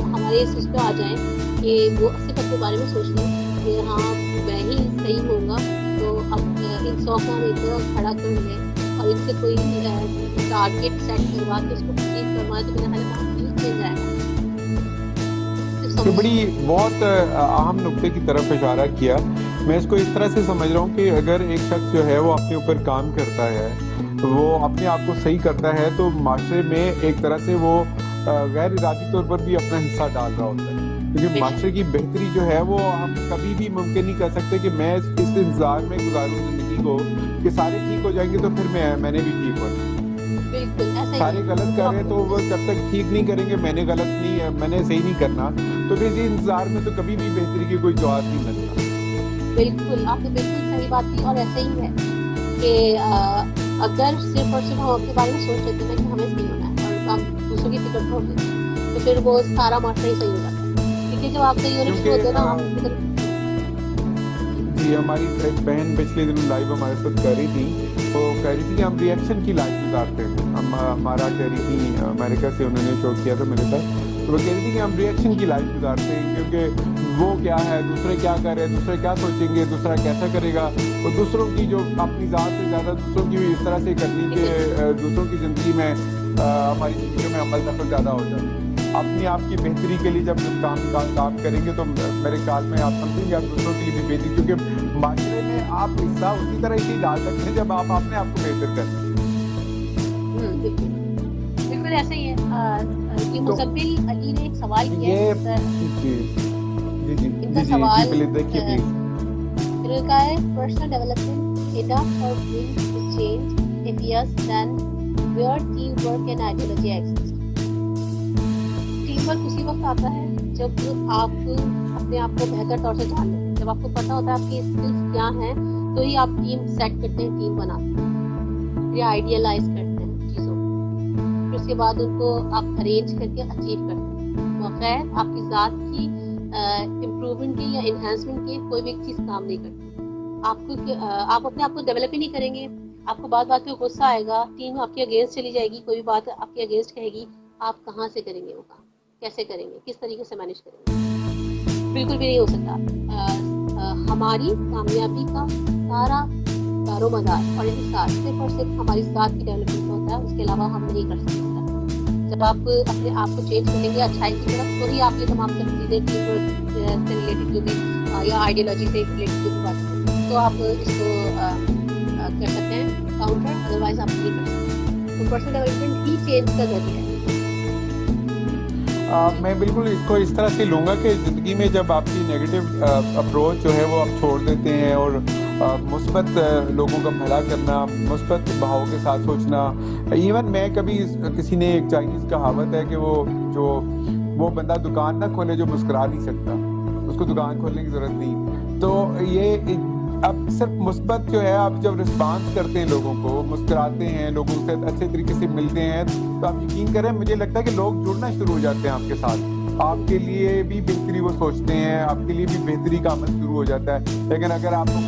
हमारे इस पे आ जाएं कि वो सिर्फ अपने बारे में सोच लें कि हाँ मैं ही सही होऊंगा, तो अब इन 100 को हम एक तरह खड़ा कर लें और इनसे कोई टारगेट सेट करवा के उसको अचीव करवाएं, तो मेरा ख्याल है बहुत चीज़ चल जाएगा। तो बड़ी बहुत अहम नुक्ते की तरफ इशारा किया। मैं इसको इस तरह से समझ रहा हूँ कि अगर एक शख्स जो है वो अपने ऊपर काम करता है, वो अपने आप को सही करता है, तो माशरे में एक तरह से वो गैर इरादी तौर पर भी अपना हिस्सा डाल रहा होता है। क्योंकि माशरे की बेहतरी जो है वो हम कभी भी मुमकिन नहीं कर सकते कि मैं इस इंतजार में गुजारूं जिंदगी को कि सारे ठीक हो जाएंगे तो फिर मैंने भी ठीक होना। सारे गलत कर रहे हैं तो वो जब तक ठीक नहीं करेंगे, मैंने सही नहीं करना, तो फिर इस इंतजार में तो कभी भी बेहतरी की कोई जवाब नहीं मिलता। बिल्कुल, आपने बिल्कुल सही बात की। और ऐसे ही है कि अगर सिर्फ और सिर्फ हम अपने बारे में सोच लेते हैं कि हमें सही होना है और हम दूसरों की फिक्र छोड़ देते हैं, तो फिर वो सारा माशरा ही सही हो जाता है। क्योंकि जब आप सही होने शुरू होते हैं ना, जी हमारी एक बहन पिछले दिन लाइव हमारे साथ कर रही थी वो कह रही थी कि हम रिएक्शन की लाइफ गुजारते हैं। हम हमारा कह रही थी अमेरिका से उन्होंने शो किया था मेरे साथ, तो वो कह रही थी कि हम रिएक्शन की लाइफ गुजारते हैं, क्योंकि वो क्या है, दूसरे क्या कर रहे हैं, दूसरे क्या सोचेंगे, दूसरा कैसा करेगा, और दूसरों की जो अपनी ज़ात से ज़्यादा दूसरों की इस तरह से करनी कि दूसरों की ज़िंदगी में हमारी ज़िंदगी में अमल दखल ज़्यादा हो जाए। अपनी आप की बेहतरी के लिए जब काम करेंगे तो मेरे ख्याल में आप समझेंगे आप दूसरों के लिए भी बेहतरी, क्योंकि माशरे में आप हिस्सा उसी तरह ही डाल सकते हैं जब आप अपने आप को बेहतर करें। बिल्कुल बिल्कुल ऐसा ही है। ये मुसब्बिल अली ने एक सवाल किया ये है। जी जी जी इनका जी सवाल जी प्लीज देखिए प्लीज। इनका है personal development enough for bring to change, if yes then where team work and ideology exist. Team work उसी वक्त आता है जब आप अपने आप को बेहतर तौर से जान लेते हैं, जब आपको पता होता है आपकी स्किल्स क्या हैं, तो ही आप टीम सेट करते हैं, टीम बनाते हैं या आइडियलाइज करते हैं चीज़ों को, फिर उसके बाद उनको आप अरेंज करके अचीव करते हैं। बगैर आपकी ज़ात की इम्प्रूवमेंट की या इन्हांसमेंट की कोई भी चीज़ काम नहीं करती। आप अपने आप को डेवलप ही नहीं करेंगे, आपको बात बात पे गुस्सा आएगा, टीम आपके अगेंस्ट चली जाएगी, कोई भी बात आपके अगेंस्ट कहेगी, आप कहाँ से करेंगे वो काम, कैसे करेंगे, किस तरीके से मैनेज करेंगे? बिल्कुल भी नहीं हो सकता। हमारी कामयाबी का सारा दारोमदार और इंतजार सिर्फ और सिर्फ हमारी ज़ात की डेवलपमेंट होता है, उसके अलावा हम नहीं कर सकते। जब आप अपने आप को चेंज करेंगे अच्छाई की तरफ, तो ही आप ये तमाम चीज़ें टीम वर्क से रिलेटेड जो भी या आइडियोलॉजी से रिलेटेड जो भी बात है, तो आप इसको कर सकते हैं काउंटर, अदरवाइज आप नहीं कर सकते। तो पर्सनल डेवलपमेंट ही चेंज का जरिया है। मैं बिल्कुल इसको इस तरह से लूँगा कि ज़िंदगी में जब आपकी नेगेटिव अप्रोच जो है वो आप छोड़ देते हैं और मुस्बत लोगों का भला करना, मुस्बत बहाव के साथ सोचना। इवन मैं कभी किसी ने एक चाइनीज़ कहावत है कि वो बंदा दुकान ना खोले जो मुस्कुरा नहीं सकता, उसको दुकान खोलने की ज़रूरत नहीं। तो ये अब सिर्फ मुस्बत जो है, आप जब रिस्पांस करते हैं लोगों को, मुस्कुराते हैं, लोगों से अच्छे तरीके से मिलते हैं, तो आप यकीन करें मुझे लगता है कि लोग जुड़ना शुरू हो जाते हैं आपके साथ, आपके लिए भी बेहतरी वो सोचते हैं, आपके लिए भी बेहतरी का अमल शुरू हो जाता है। लेकिन अगर आपको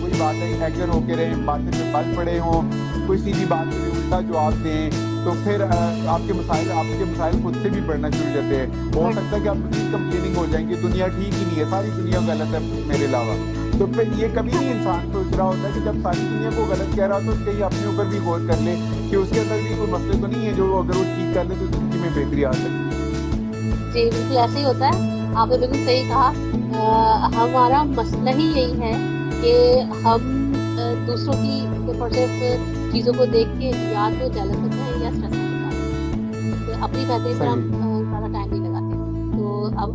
कोई बात है हैकर होकर रहे, बातें पे बल पड़े हों, कोई सीधी बात पे उल्टा जवाब दें, तो फिर आपके मसाइल खुद से भी बढ़ना शुरू हो जाते हैं। हो सकता है कि आप मज़ीद कंप्लेनिंग हो जाएंगे, दुनिया ठीक ही नहीं है, सारी दुनिया गलत है मेरे अलावा। तो फिर ये कभी नहीं इंसान सोच रहा होता कि जब सारी दुनिया को गलत कह रहा हो तो कहीं अपने ऊपर भी गौर कर ले कि उसके अंदर भी कोई मसले तो नहीं है जो अगर वो ठीक कर ले तो जिंदगी में बेहतरी आ सकती है। जी बिल्कुल ऐसे ही होता है, आपने बिल्कुल सही कहा। हमारा मसला ही यही है कि हम दूसरों की सिर्फ चीज़ों को देख के या तो जलस होते हैं या स्ट्रेस होते हैं, तो अपनी बेहतरी पर हम ज़्यादा टाइम नहीं लगाते। तो अब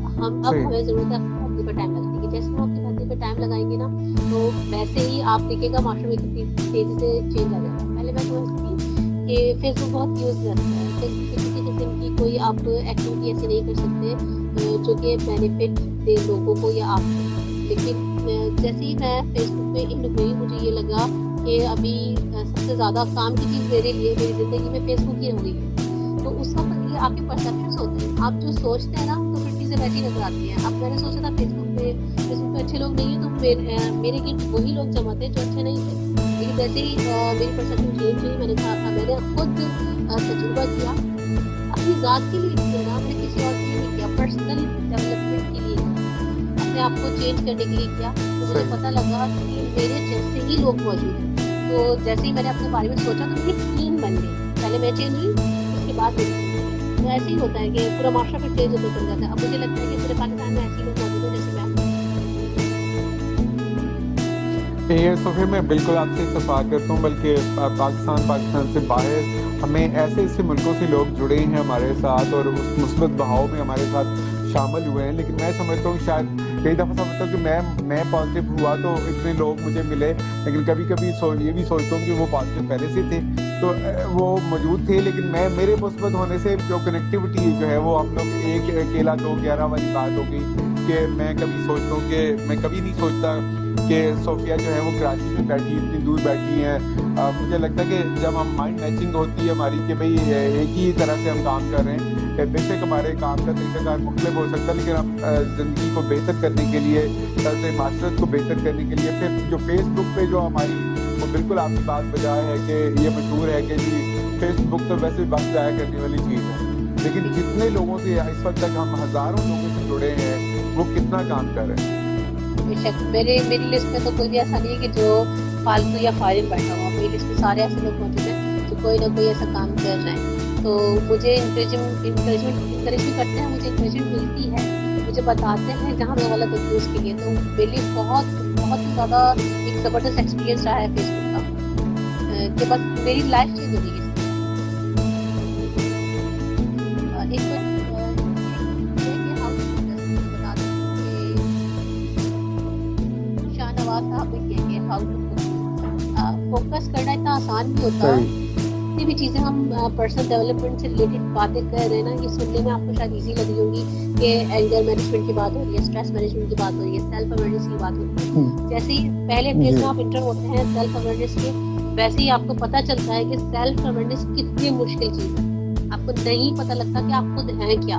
हमें ज़रूरत है अपनी पर टाइम लगाने की। जैसे हम अपनी बेहतरी पर टाइम लगाएंगे ना, तो वैसे ही आप देखिएगा माशरे में कितनी तेज़ी से चेंज आ जाएगा। पहले मैं समझती थी कि फेसबुक बहुत यूज़ करता है, फेसबुक किसी किस्म की कोई आप एक्टिविटी ऐसी नहीं कर सकते जो कि बेनिफिट दे लोगों को या आपको। लेकिन जैसे ही मैं फेसबुक पे इन हुई, मुझे ये लगा कि अभी सबसे ज़्यादा काम की चीज़ मेरे लिए मेरी ज़िंदगी में फेसबुक ही हो गई है। तो उस वक्त ये आपके परसेप्शंस होते हैं, आप जो सोचते हैं ना तो फिर चीज़ें वैसी नजर आती हैं। अब मैंने सोचा था फेसबुक पे अच्छे लोग नहीं हैं, तो मेरे गिर्द वही लोग जमा थे जो अच्छे नहीं थे। लेकिन जैसे ही मेरी परसेप्शन चेंज हुई, मैंने खुद तजुर्बा किया, अपनी ज़ात के लिए किया ना, मैंने किसी और के लिए नहीं किया, पर्सनल डेवलपमेंट के लिए अपने आप को चेंज करने के लिए किया। तो मुझे पता लगा कि मेरे जैसे ही लोग मौजूद हैं। तो जैसे ही मैंने अपने बारे में सोचा तो मेरी टीम बन गई। पहले मैं चेंज हुई, उसके बाद तो ऐसे ही होता है कि पूरा माशरा फिर चेंज होता चल जाता है। अब मुझे लगता है कि पूरे पाकिस्तान में ऐसे लोग मौजूद हैं जैसे मैं। ये सोफे में बिल्कुल आपसे इत्तेफाक करता हूँ, बल्कि पाकिस्तान से बाहर हमें ऐसे मुल्कों से लोग जुड़े हैं हमारे साथ और उस मुस्बत बहाव में हमारे साथ शामिल हुए हैं। लेकिन मैं समझता हूँ शायद कई दफ़ा समझता हूँ कि मैं पॉजिटिव हुआ तो इतने लोग मुझे मिले, लेकिन कभी कभी ये भी सोचता हूँ कि वो पॉजिटिव पहले से थे तो वो मौजूद थे, लेकिन मेरे मुस्बत होने से जो कनेक्टिविटी जो है वो हम लोग एक अकेला 2-11 वाली बात हो गई कि मैं कभी सोचता हूँ कि मैं कभी नहीं सोचता कि सोफिया जो है वो कराची में बैठी इतनी दूर बैठी हैं। मुझे लगता है कि जब हम माइंड मैचिंग होती है हमारी कि भाई एक ही तरह से हम काम कर रहे हैं, बेशक हमारे काम का तरीक़ाकार मुख्तलिफ हो सकता है, लेकिन हम ज़िंदगी को बेहतर करने के लिए, तर्ज़ माशरत को बेहतर करने के लिए फिर जो फेसबुक पे जो हमारी بالکل آپ کی بات بجائے ہے کہ یہ مشہور ہے کہ جی فیس بک تو ویسے وقت ضائع کرنے والی چیز ہے، لیکن جتنے لوگوں سے اس وقت تک ہم ہزاروں لوگوں سے جڑے ہیں وہ کتنا کام کر رہے ہیں. بے شک میری لسٹ میں تو کوئی بھی ایسا نہیں ہے کہ جو فالتو یا فارغ بیٹھا ہوا. میری لسٹ میں سارے ایسے لوگ موجود ہیں جو کوئی نہ کوئی ایسا کام کر رہے ہیں. تو مجھے انکریجمنٹ بھی کرتے ہیں, مجھے انکریجمنٹ ملتی ہے, مجھے بتاتے ہیں جہاں میں غلط ہوتی ہوں اس کے لیے. تو میرے لیے بہت بہت ہی زیادہ ایک زبردست ایکسپیرینس رہا ہے فیس بک کا, کہ بس میری لائف چینج ہو گئی اس سے. ایک شاہ نواز صاحب نے کیا کہ ہاؤ ٹو فوکس کرنا اتنا آسان بھی ہوتا ہے. جتنی بھی چیزیں ہم پرسنل ڈیولپمنٹ سے ریلیٹڈ باتیں کر رہے ہیں نا, یہ سننے میں آپ کو شاید ایزی لگ رہی ہوگی کہ اینگر مینجمنٹ کی بات ہو رہی ہے, اسٹریس مینجمنٹ کی بات ہو رہی ہے, سیلف اویئرنیس کی بات ہو رہی ہے. جیسے ہی پہلے فیز میں آپ انٹر ہوتے ہیں سیلف اویئرنیس کے, ویسے ہی آپ کو پتہ چلتا ہے کہ سیلف اویئرنیس کتنی مشکل چیز ہے. آپ کو نہیں پتہ لگتا کہ آپ خود ہیں کیا.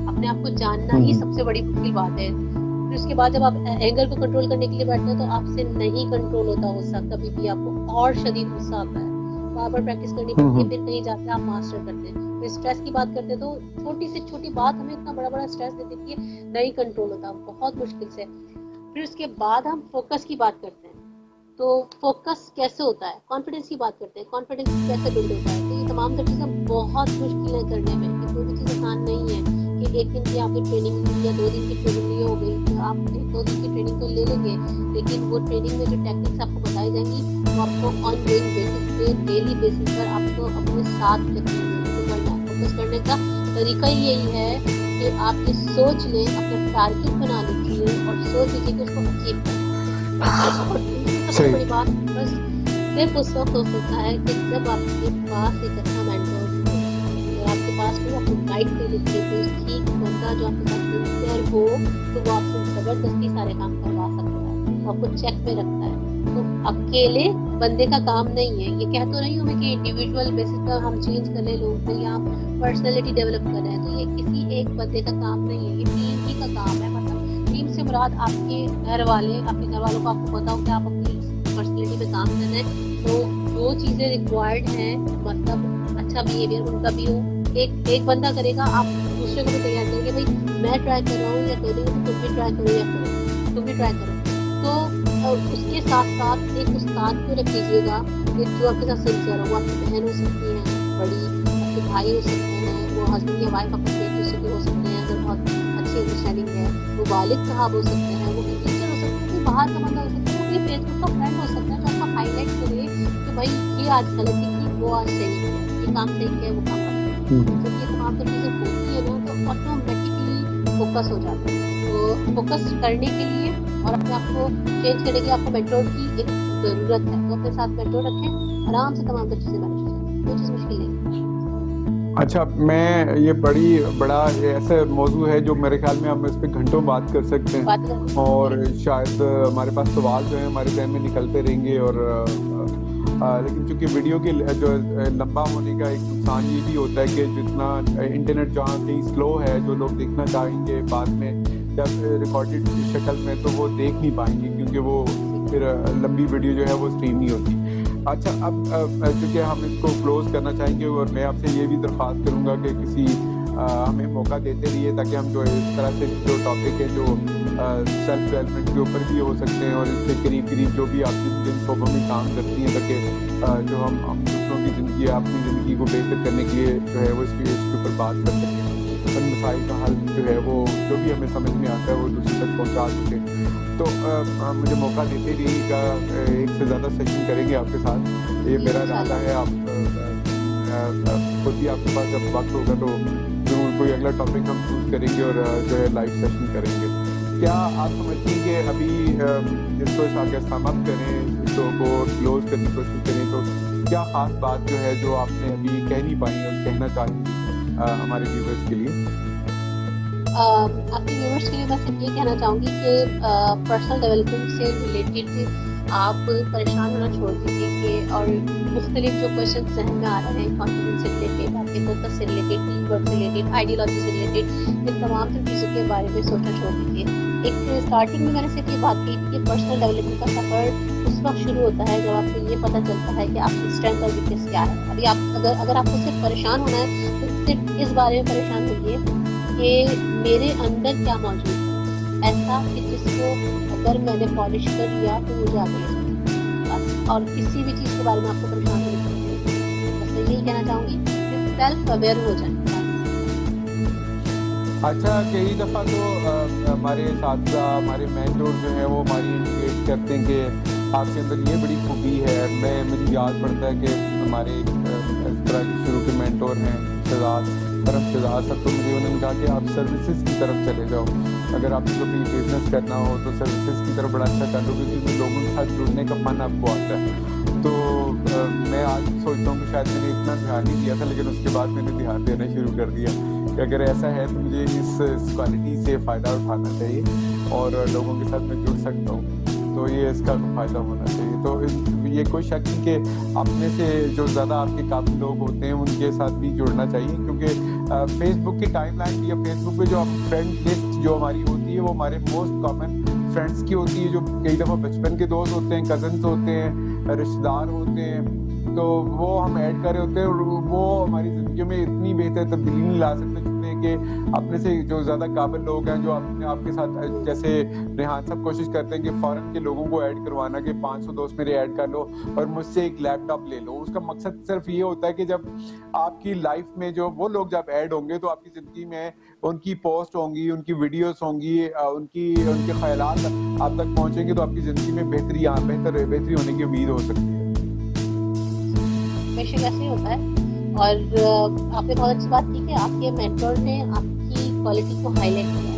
اپنے آپ کو جاننا ہی سب سے بڑی مشکل بات ہے. پھر اس کے بعد جب آپ اینگر کو کنٹرول کرنے کے لیے بیٹھتے ہیں تو آپ سے نہیں کنٹرول ہوتا غصہ, کبھی بھی آپ کو اور شدید غصہ آتا ہے. بار بار پریکٹس کرنی پڑتی ہے, پھر کہیں جا کے آپ ماسٹر کرتے ہیں. پھر اسٹریس کی بات کرتے ہیں تو چھوٹی سے چھوٹی بات ہمیں اتنا بڑا بڑا اسٹریس دے دیتی ہے, نہیں کنٹرول ہوتا بہت مشکل سے. پھر اس کے بعد ہم فوکس کی بات کرتے ہیں. تو فوکس کیسے ہوتا ہے, کانفیڈنس کی بات کرتے ہیں, کانفیڈنس کیسے بلڈ ہوتا ہے. تو یہ تمام تر چیزیں بہت مشکل ہیں کرنے میں, کہ کوئی بھی چیز آسان نہیں ہے کہ ایک دن کی آپ کی ٹریننگ یا 2 دن کی ٹریننگ یہ ہو گئی تو آپ 2 دن کی ٹریننگ تو لے لیں گے, لیکن وہ ٹریننگ میں جو ٹیکنکس آپ کو بتائی جائیں گی وہ آپ کو آن گوئنگ بیسس پہ, ڈیلی بیسس پر آپ کو اپنے ساتھ رکھنا ہے. فوکس کرنے کا طریقہ یہی ہے کہ آپ یہ سوچ لیں, اپنا ٹارگیٹ بنا لیجیے اور سوچ لیجیے کہ اس کو اچیو کریں. سب سے بڑی بات بس صرف اس وقت ہو سکتا ہے کہ جب آپ کے پاس ایک اچھا مینٹور ہو, آپ کے پاس کوئی آپ کو گائڈ کر لیجیے, کوئی ٹھیک بندہ جو آپ کے ساتھ سنسیئر ہو تو وہ آپ سے زبردستی سارے کام کروا سکتا ہے, آپ کو چیک پہ رکھتا ہے. تو اکیلے بندے کا کام نہیں ہے. یہ کہہ تو رہی ہوں میں کہ انڈیویجول بیسس پر ہم چینج کر لیں لوگوں کو یا ہم پرسنالٹی ڈیولپ کر رہے ہیں, تو یہ کسی ایک بندے کا کام نہیں ہے, یہ ٹیم ہی کا کام ہے. مطلب ٹیم سے مراد آپ کے گھر والے, آپ کے گھر والوں کو آپ کو پتا ہو کہ آپ اپنی پرسنالٹی پہ کام کر رہے ہیں, تو جو چیزیں ریکوائرڈ ہیں مطلب اچھا بیہیویئر ان کا بھی ہو. ایک بندہ کرے گا, آپ دوسرے کو بھی تیار کریں گے, بھائی میں ٹرائی کر رہا ہوں یا کہہ دیں گے تم بھی ٹرائی کرو یا کرو, تم بھی ٹرائی کرو. تو اس کے ساتھ ساتھ ایک استاد کو رکھ لیجیے گا کہ جو آپ کے ساتھ سنسیئر ہو. وہ آپ کی بہن ہو سکتی ہیں بڑی, آپ کے بھائی ہو سکتے ہیں, وہ ہسبینڈ یا وائف اپنے ایک دوسرے کے ہو سکتے ہیں اگر بہت اچھی انڈرسٹینڈنگ ہے, وہ والد صاحب ہو سکتے ہیں, وہ ٹیچر ہو سکتے ہیں, کوئی باہر کا بندہ ہو سکتا ہے, وہ کوئی فیس بک کا فرینڈ ہو سکتا ہے جو آپ کو ہائی لائٹ کرے کہ بھائی یہ آج غلطی کی, وہ آج صحیح ہے, یہ کام صحیح ہے, وہ کام غلط ہے. جب یہ تمام تر چیزیں ہوتی ہیں نا تو آٹومیٹکلی فوکس ہو جاتا ہے. تو فوکس کرنے کے لیے اور اپنے آپ کو چینج کرنے کے لیے آپ کو مینٹور کی ایک ضرورت ہے. تو اپنے ساتھ مینٹور رکھیں, آرام سے تمام تر چیزیں مینیج کریں, کوئی چیز مشکل نہیں. اچھا, میں یہ بڑا ایسا موضوع ہے جو میرے خیال میں ہم اس پہ گھنٹوں بات کر سکتے ہیں, اور شاید ہمارے پاس سوال جو ہیں ہمارے ذہن میں نکلتے رہیں گے. اور لیکن چونکہ ویڈیو کے جو لمبا ہونے کا ایک نقصان یہ بھی ہوتا ہے کہ جتنا انٹرنیٹ جہاں کہیں سلو ہے, جو لوگ دیکھنا چاہیں گے بعد میں جب ریکارڈڈ شکل میں تو وہ دیکھ نہیں پائیں گے, کیونکہ وہ پھر لمبی ویڈیو جو ہے وہ اسٹریم نہیں ہوتی. اچھا, اب چونکہ ہم اس کو کلوز کرنا چاہیں گے, اور میں آپ سے یہ بھی درخواست کروں گا کہ کسی ہمیں موقع دیتے رہیے تاکہ ہم جو اس طرح سے جو ٹاپک ہے جو سیلف ڈیولپمنٹ کے اوپر بھی ہو سکتے ہیں, اور اس کے قریب جو بھی آپ کی جن شعبوں میں کام کرتی ہیں, تاکہ جو ہم دوسروں کی زندگی اپنی زندگی کو بہتر کرنے کے لیے جو ہے وہ اس کے اوپر بات کر سکیں, ان مسائل کا حل جو ہے وہ جو بھی ہمیں سمجھ میں آتا ہے وہ دوسرے تک پہنچا سکیں. تو مجھے موقع دیتے رہیے گا, ایک سے زیادہ سیشن کریں گے آپ کے ساتھ, یہ میرا ارادہ ہے. آپ خود بھی آپ کے پاس جب وقت ہوگا تو ضرور کوئی اگلا ٹاپک ہم چوز کریں گے اور جو ہے لائیو سیشن کریں گے. کیا آپ سمجھتے ہیں کہ ابھی اس کو آگے سماپت کریں, اس شو کو کلوز کرنے کی کوشش کریں, تو کیا خاص بات جو ہے جو آپ نے ابھی کہہ نہیں پائی اور کہنا چاہیں گی ہمارے ویورز کے لیے؟ اپنے ویورز کے لیے میں صرف یہ کہنا چاہوں گی کہ پرسنل ڈیولپمنٹ سے ریلیٹڈ آپ پریشان ہونا چھوڑ دیجیے کہ اور مختلف جو کوشچن ذہن میں آ رہے ہیں کانفیڈنس سے ریلیٹڈ، آپ کے فوکس سے ریلیٹڈ، ٹیم ورک سے ریلیٹڈ، آئیڈیالوجی سے ریلیٹڈ، ان تمام تر چیزوں کے بارے میں سوچنا چھوڑ دیجیے. ایک اسٹارٹنگ میں نے صرف یہ بات کی تھی کہ پرسنل ڈیولپمنٹ کا سفر اس وقت شروع ہوتا ہے جب آپ کو یہ پتہ چلتا ہے کہ آپ کی اسٹرینتھ اور ویکنیس کیا ہے. ابھی آپ اگر آپ کو صرف پریشان ہونا ہے تو صرف اس بارے میں پریشان ہوئیے کہ میرے اندر کیا موجود ہے ایسا کہ جس کو اگر میں نے پالش کر لیا تو مجھے آگے لے جائے بس. اور کسی بھی چیز کے بارے میں آپ کو پریشان ہونے کی ضرورت نہیں ہے. بس میں یہی کہنا چاہوں گی کہ سیلف اویئر ہو جائیں. اچھا کئی دفعہ تو ہمارے اساتذہ ہمارے مینٹور جو ہیں وہ ہماری انڈیکیٹ کرتے ہیں کہ آپ کے اندر یہ بڑی خوبی ہے. مجھے یاد پڑتا ہے کہ ہمارے اس طرح کے شروع کے مینٹور ہیں شہزاد صاحب، تو مجھے انہوں نے کہا کہ آپ سروسز کی طرف چلے جاؤ. اگر آپ کو کبھی بزنس کرنا ہو تو سروسز کی طرف بڑا اچھا کر لو، کیونکہ لوگوں کے ساتھ جڑنے کا فن آپ کو آتا ہے. تو میں آج سوچتا ہوں کہ شاید میں نے اتنا دھیان نہیں دیا تھا، لیکن اس کے بعد میں نے دھیان دینا شروع کر دیا کہ اگر ایسا ہے تو مجھے اس کوالٹی سے فائدہ اٹھانا چاہیے اور لوگوں کے ساتھ میں جڑ سکتا ہوں، تو یہ اس کا فائدہ ہونا چاہیے. تو یہ کوئی شک نہیں کہ اپنے سے جو زیادہ آپ کے قابل لوگ ہوتے ہیں ان کے ساتھ بھی جڑنا چاہیے، کیونکہ فیس بک کی ٹائم لائن یا فیس بک پہ جو فرینڈ لسٹ جو ہماری ہوتی ہے وہ ہمارے موسٹ کامن فرینڈس کی ہوتی ہے، جو کئی دفعہ بچپن کے دوست ہوتے ہیں، کزنس ہوتے ہیں، رشتہ دار ہوتے ہیں. تو وہ ہم ایڈ کر رہے ہوتے ہیں اور وہ ہماری زندگی میں اتنی بہتر تبدیلی نہیں لا سکتے جتنے کہ اپنے سے جو زیادہ قابل لوگ ہیں جو آپ کے ساتھ، جیسے ریحان صاحب کوشش کرتے ہیں کہ فوراً کے لوگوں کو ایڈ کروانا کہ 500 دوست میرے ایڈ کر لو اور مجھ سے ایک لیپ ٹاپ لے لو. اس کا مقصد صرف یہ ہوتا ہے کہ جب آپ کی لائف میں جو وہ لوگ جب ایڈ ہوں گے تو آپ کی زندگی میں ان کی پوسٹ ہوں گی، ان کی ویڈیوز ہوں گی، ان کے خیالات آپ تک پہنچیں گے تو آپ کی زندگی میں بہتری ہونے کی امید ہو سکتی ہے. بے شک ایسے ہی ہوتا ہے. اور آپ نے بہت اچھی بات کی کہ آپ کے مینٹور نے آپ کی کوالٹی کو ہائی لائٹ کیا،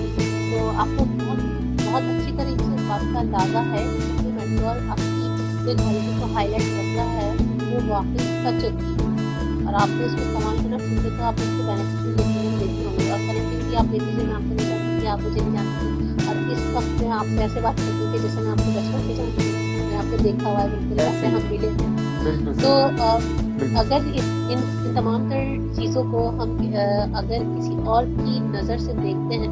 تو آپ کو بہت اچھی طریقے سے اس بات کا اندازہ ہے کہ مینٹور آپ کی جو کوالٹی کو ہائی لائٹ کرتا ہے وہ واقعی سچ ہوتی ہے اور آپ نے اس کو استعمال کرنا سیکھے تو آپ اس کے بینیفٹ بھی لیتے ہوں گے. اور کنیکٹیوٹی آپ دیکھ لیجیے، میں آپ کو نہیں جانتی کہ آپ مجھے نہیں جانتی اور اس وقت میں آپ سے ایسے بات کرتی ہوں کہ جیسے میں آپ کو بچپن سے جانتی ہوں، میں آپ کو دیکھا ہوا ہے بالکل ایسے ہم ملے ہیں. تو اگر ان تمام تر چیزوں کو ہم اگر کسی اور کی نظر سے دیکھتے ہیں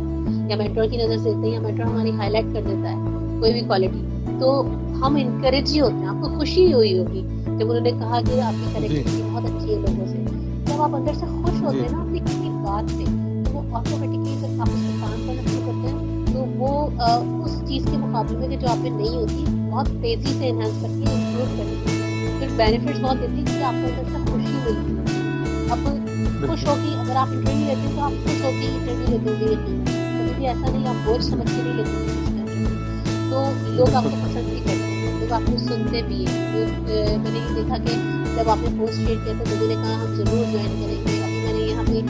یا مینٹور کی نظر سے دیکھتے ہیں یا مینٹور ہماری ہائی لائٹ کر دیتا ہے کوئی بھی کوالٹی، تو ہم انکریج ہی ہوتے ہیں. آپ کو خوشی ہوئی ہوگی جب انہوں نے کہا کہ آپ کی کنیکٹیوٹی بہت اچھی ہے لوگوں سے. جب آپ اندر سے خوش ہوتے ہیں نا اپنی کسی بات سے تو وہ آٹومیٹکلی جب آپ اس پہ کام کرنا شروع کرتے ہیں تو وہ اس چیز کے مقابلے میں کہ جو آپ پہ نہیں ہوتی بہت تیزی سے انہینس کرتی ہے، امپروو کرتی ہے، پھر بینیفٹس بہت دیتی ہے کہ آپ کو اندر سے خوشی ملتی ہے. اب خوش ہوگی اگر آپ انٹرویو لیتے ہیں تو آپ خوش ہوگی انٹرویو لیتے ہوگے یقین کبھی بھی ایسا نہیں آپ بوجھ سمجھ کے نہیں لیتے ہیں. تو لوگ آپ کو پسند بھی کرتے ہیں، لوگ آپ کو سنتے بھی ہیں. میں نے یہ دیکھا کہ جب آپ نے پوسٹ شیئر کیا تو لوگوں نے کہا ہم ضرور جوائن کریں گے. ابھی میں نے یہاں پہ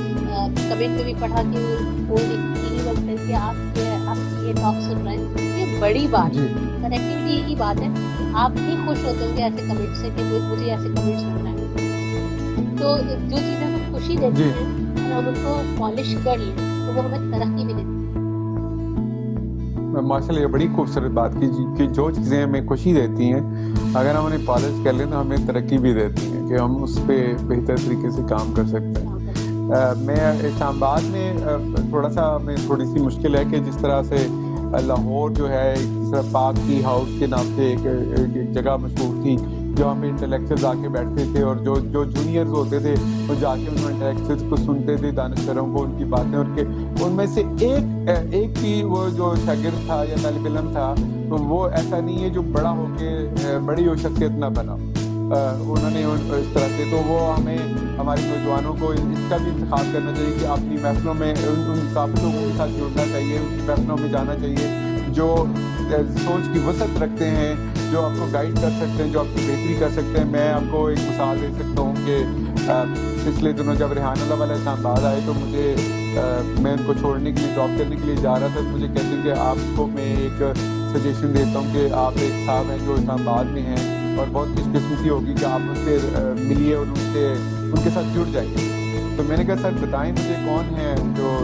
کمنٹ میں بھی پڑھا کہ وہ یونیورسٹی کہ آپ کی یہ ٹاک سن رہے ہیں. یہ بڑی بات ہے، کنیکٹیوٹی یہی بات ہے. آپ بھی خوش ہوتے ہوں گے ایسے کمنٹ سے کہ مجھے ایسے کمنٹس مل رہے ہیں. تو جو چیزیں ہمیں خوشی دیتی ہیں اگر ہم ان کو پالش کر لیں تو وہ ہمیں ترقی بھی دیتی ہیں. ماشاء اللہ یہ بڑی خوبصورت بات کی کہ جو چیزیں ہمیں خوشی دیتی ہیں اگر ہم انہیں پالش کر لیں تو ہمیں ترقی بھی دیتی ہیں کہ ہم اس پہ بہتر طریقے سے کام کر سکتے ہیں. میں اسلام آباد میں تھوڑی سی مشکل ہے کہ جس طرح سے لاہور جو ہے جس طرح پاک ٹی ہاؤس کے نام سے ایک جگہ مشہور تھی جہاں پہ انٹلیکچوئلز آ کے بیٹھتے تھے اور جو جونیئرز ہوتے تھے وہ جا کے ان انٹلیکچوئلز کو سنتے تھے، دانشوروں کو ان کی باتیں، اور کہ ان میں سے ایک بھی وہ جو شاگرد تھا یا طالب علم تھا تو وہ ایسا نہیں ہے جو بڑا ہو کے بڑی شخصیت نہ بنا. انہوں نے اس طرح سے تو وہ ہمیں ہمارے نوجوانوں کو اس کا بھی انتخاب کرنا چاہیے کہ اپنی محفلوں میں ان قابل لوگوں کے ساتھ جڑنا چاہیے، ان محفلوں میں جانا چاہیے جو سوچ کی وسعت رکھتے ہیں، جو آپ کو گائیڈ کر سکتے ہیں، جو آپ کی بہتری کر سکتے ہیں. میں آپ کو ایک مثال دے سکتا ہوں کہ پچھلے دنوں جب ریحان اللہ والے اسلام آباد آئے تو مجھے میں ان کو چھوڑنے کے لیے ڈراپ کرنے کے لیے جا رہا تھا تو مجھے کہتے ہیں کہ آپ کو میں ایک سجیشن دیتا ہوں کہ آپ ایک صاحب ہیں جو اسلام آباد میں ہیں اور بہت خوش قسمتی ہوگی کہ آپ ان سے ملیے اور ان کے ساتھ جڑ جائیے. تو میں نے کہا سر بتائیں مجھے کون ہیں جو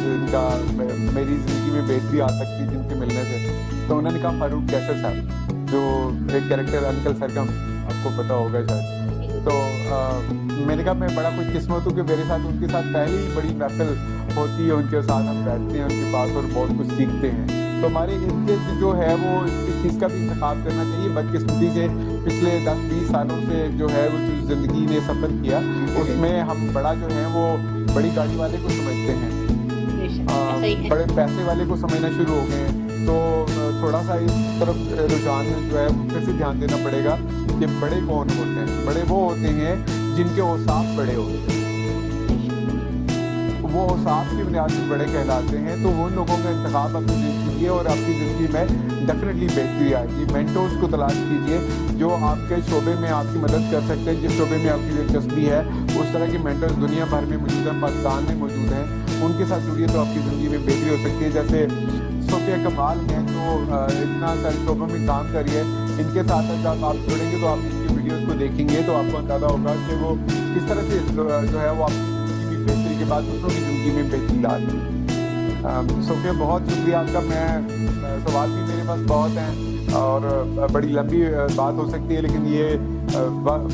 ان کا میری زندگی میں بہتری آ سکتی جن کے ملنے سے. تو انہوں نے کہا فاروق کیسر صاحب. जो एक कैरेक्टर अंकल सरगम, आपको पता होगा शायद। तो मैंने कहा मैं बड़ा खुशकिस्मत हूँ कि मेरे साथ उनके साथ पहली ही बड़ी महफिल होती है, उनके साथ हम बैठते हैं उनके पास और बहुत कुछ सीखते हैं। तो हमारे इर्द जो है वो इस चीज़ का भी इंतखाब करना चाहिए। बदकिस्मती से पिछले 10-20 सालों से जो है वो जो ज़िंदगी ने सफ़र किया, उसमें हम बड़ा जो है वो बड़ी गाड़ी वाले को समझते हैं, बड़े पैसे वाले को समझना शुरू हो गए हैं। तो थोड़ा सा इस तरफ रुझान जो है फिर से ध्यान देना पड़ेगा कि बड़े कौन होते हैं। बड़े वो होते हैं जिनके औसाफ बड़े होते हैं, वो औसाफ की बुनियाद पर बड़े कहलाते हैं। तो उन लोगों का इंतखाब अपनी ज़िंदगी और आपकी ज़िंदगी में डेफिनेटली बेहतरी आएगी। मेंटोर्स को तलाश कीजिए जो आपके शोबे में आपकी मदद कर सकते हैं, जिस शोबे में आपकी दिलचस्पी है। उस तरह के मेंटर्स दुनिया भर में मौजूद हैं, पाकिस्तान में मौजूद हैं, उनके साथ जुड़िए तो आपकी ज़िंदगी में बेहतरी हो सकती है। जैसे सोफिया कमाल हैं जो इतना सारे शोबों में काम कर रही है, इनके साथ जब आप जुड़ेंगे तो आप इनकी वीडियोस को देखेंगे तो आपको अंदाज़ा होगा कि वो किस तरह से जो है वो आपकी ज़िंदगी में बेहतरी के बाद दूसरों की ज़िंदगी में बेहतरी ला रही है। सोफिया बहुत शुक्रिया आपका। मैं सवाल भी मेरे पास बहुत हैं और बड़ी लंबी बात हो सकती है, लेकिन ये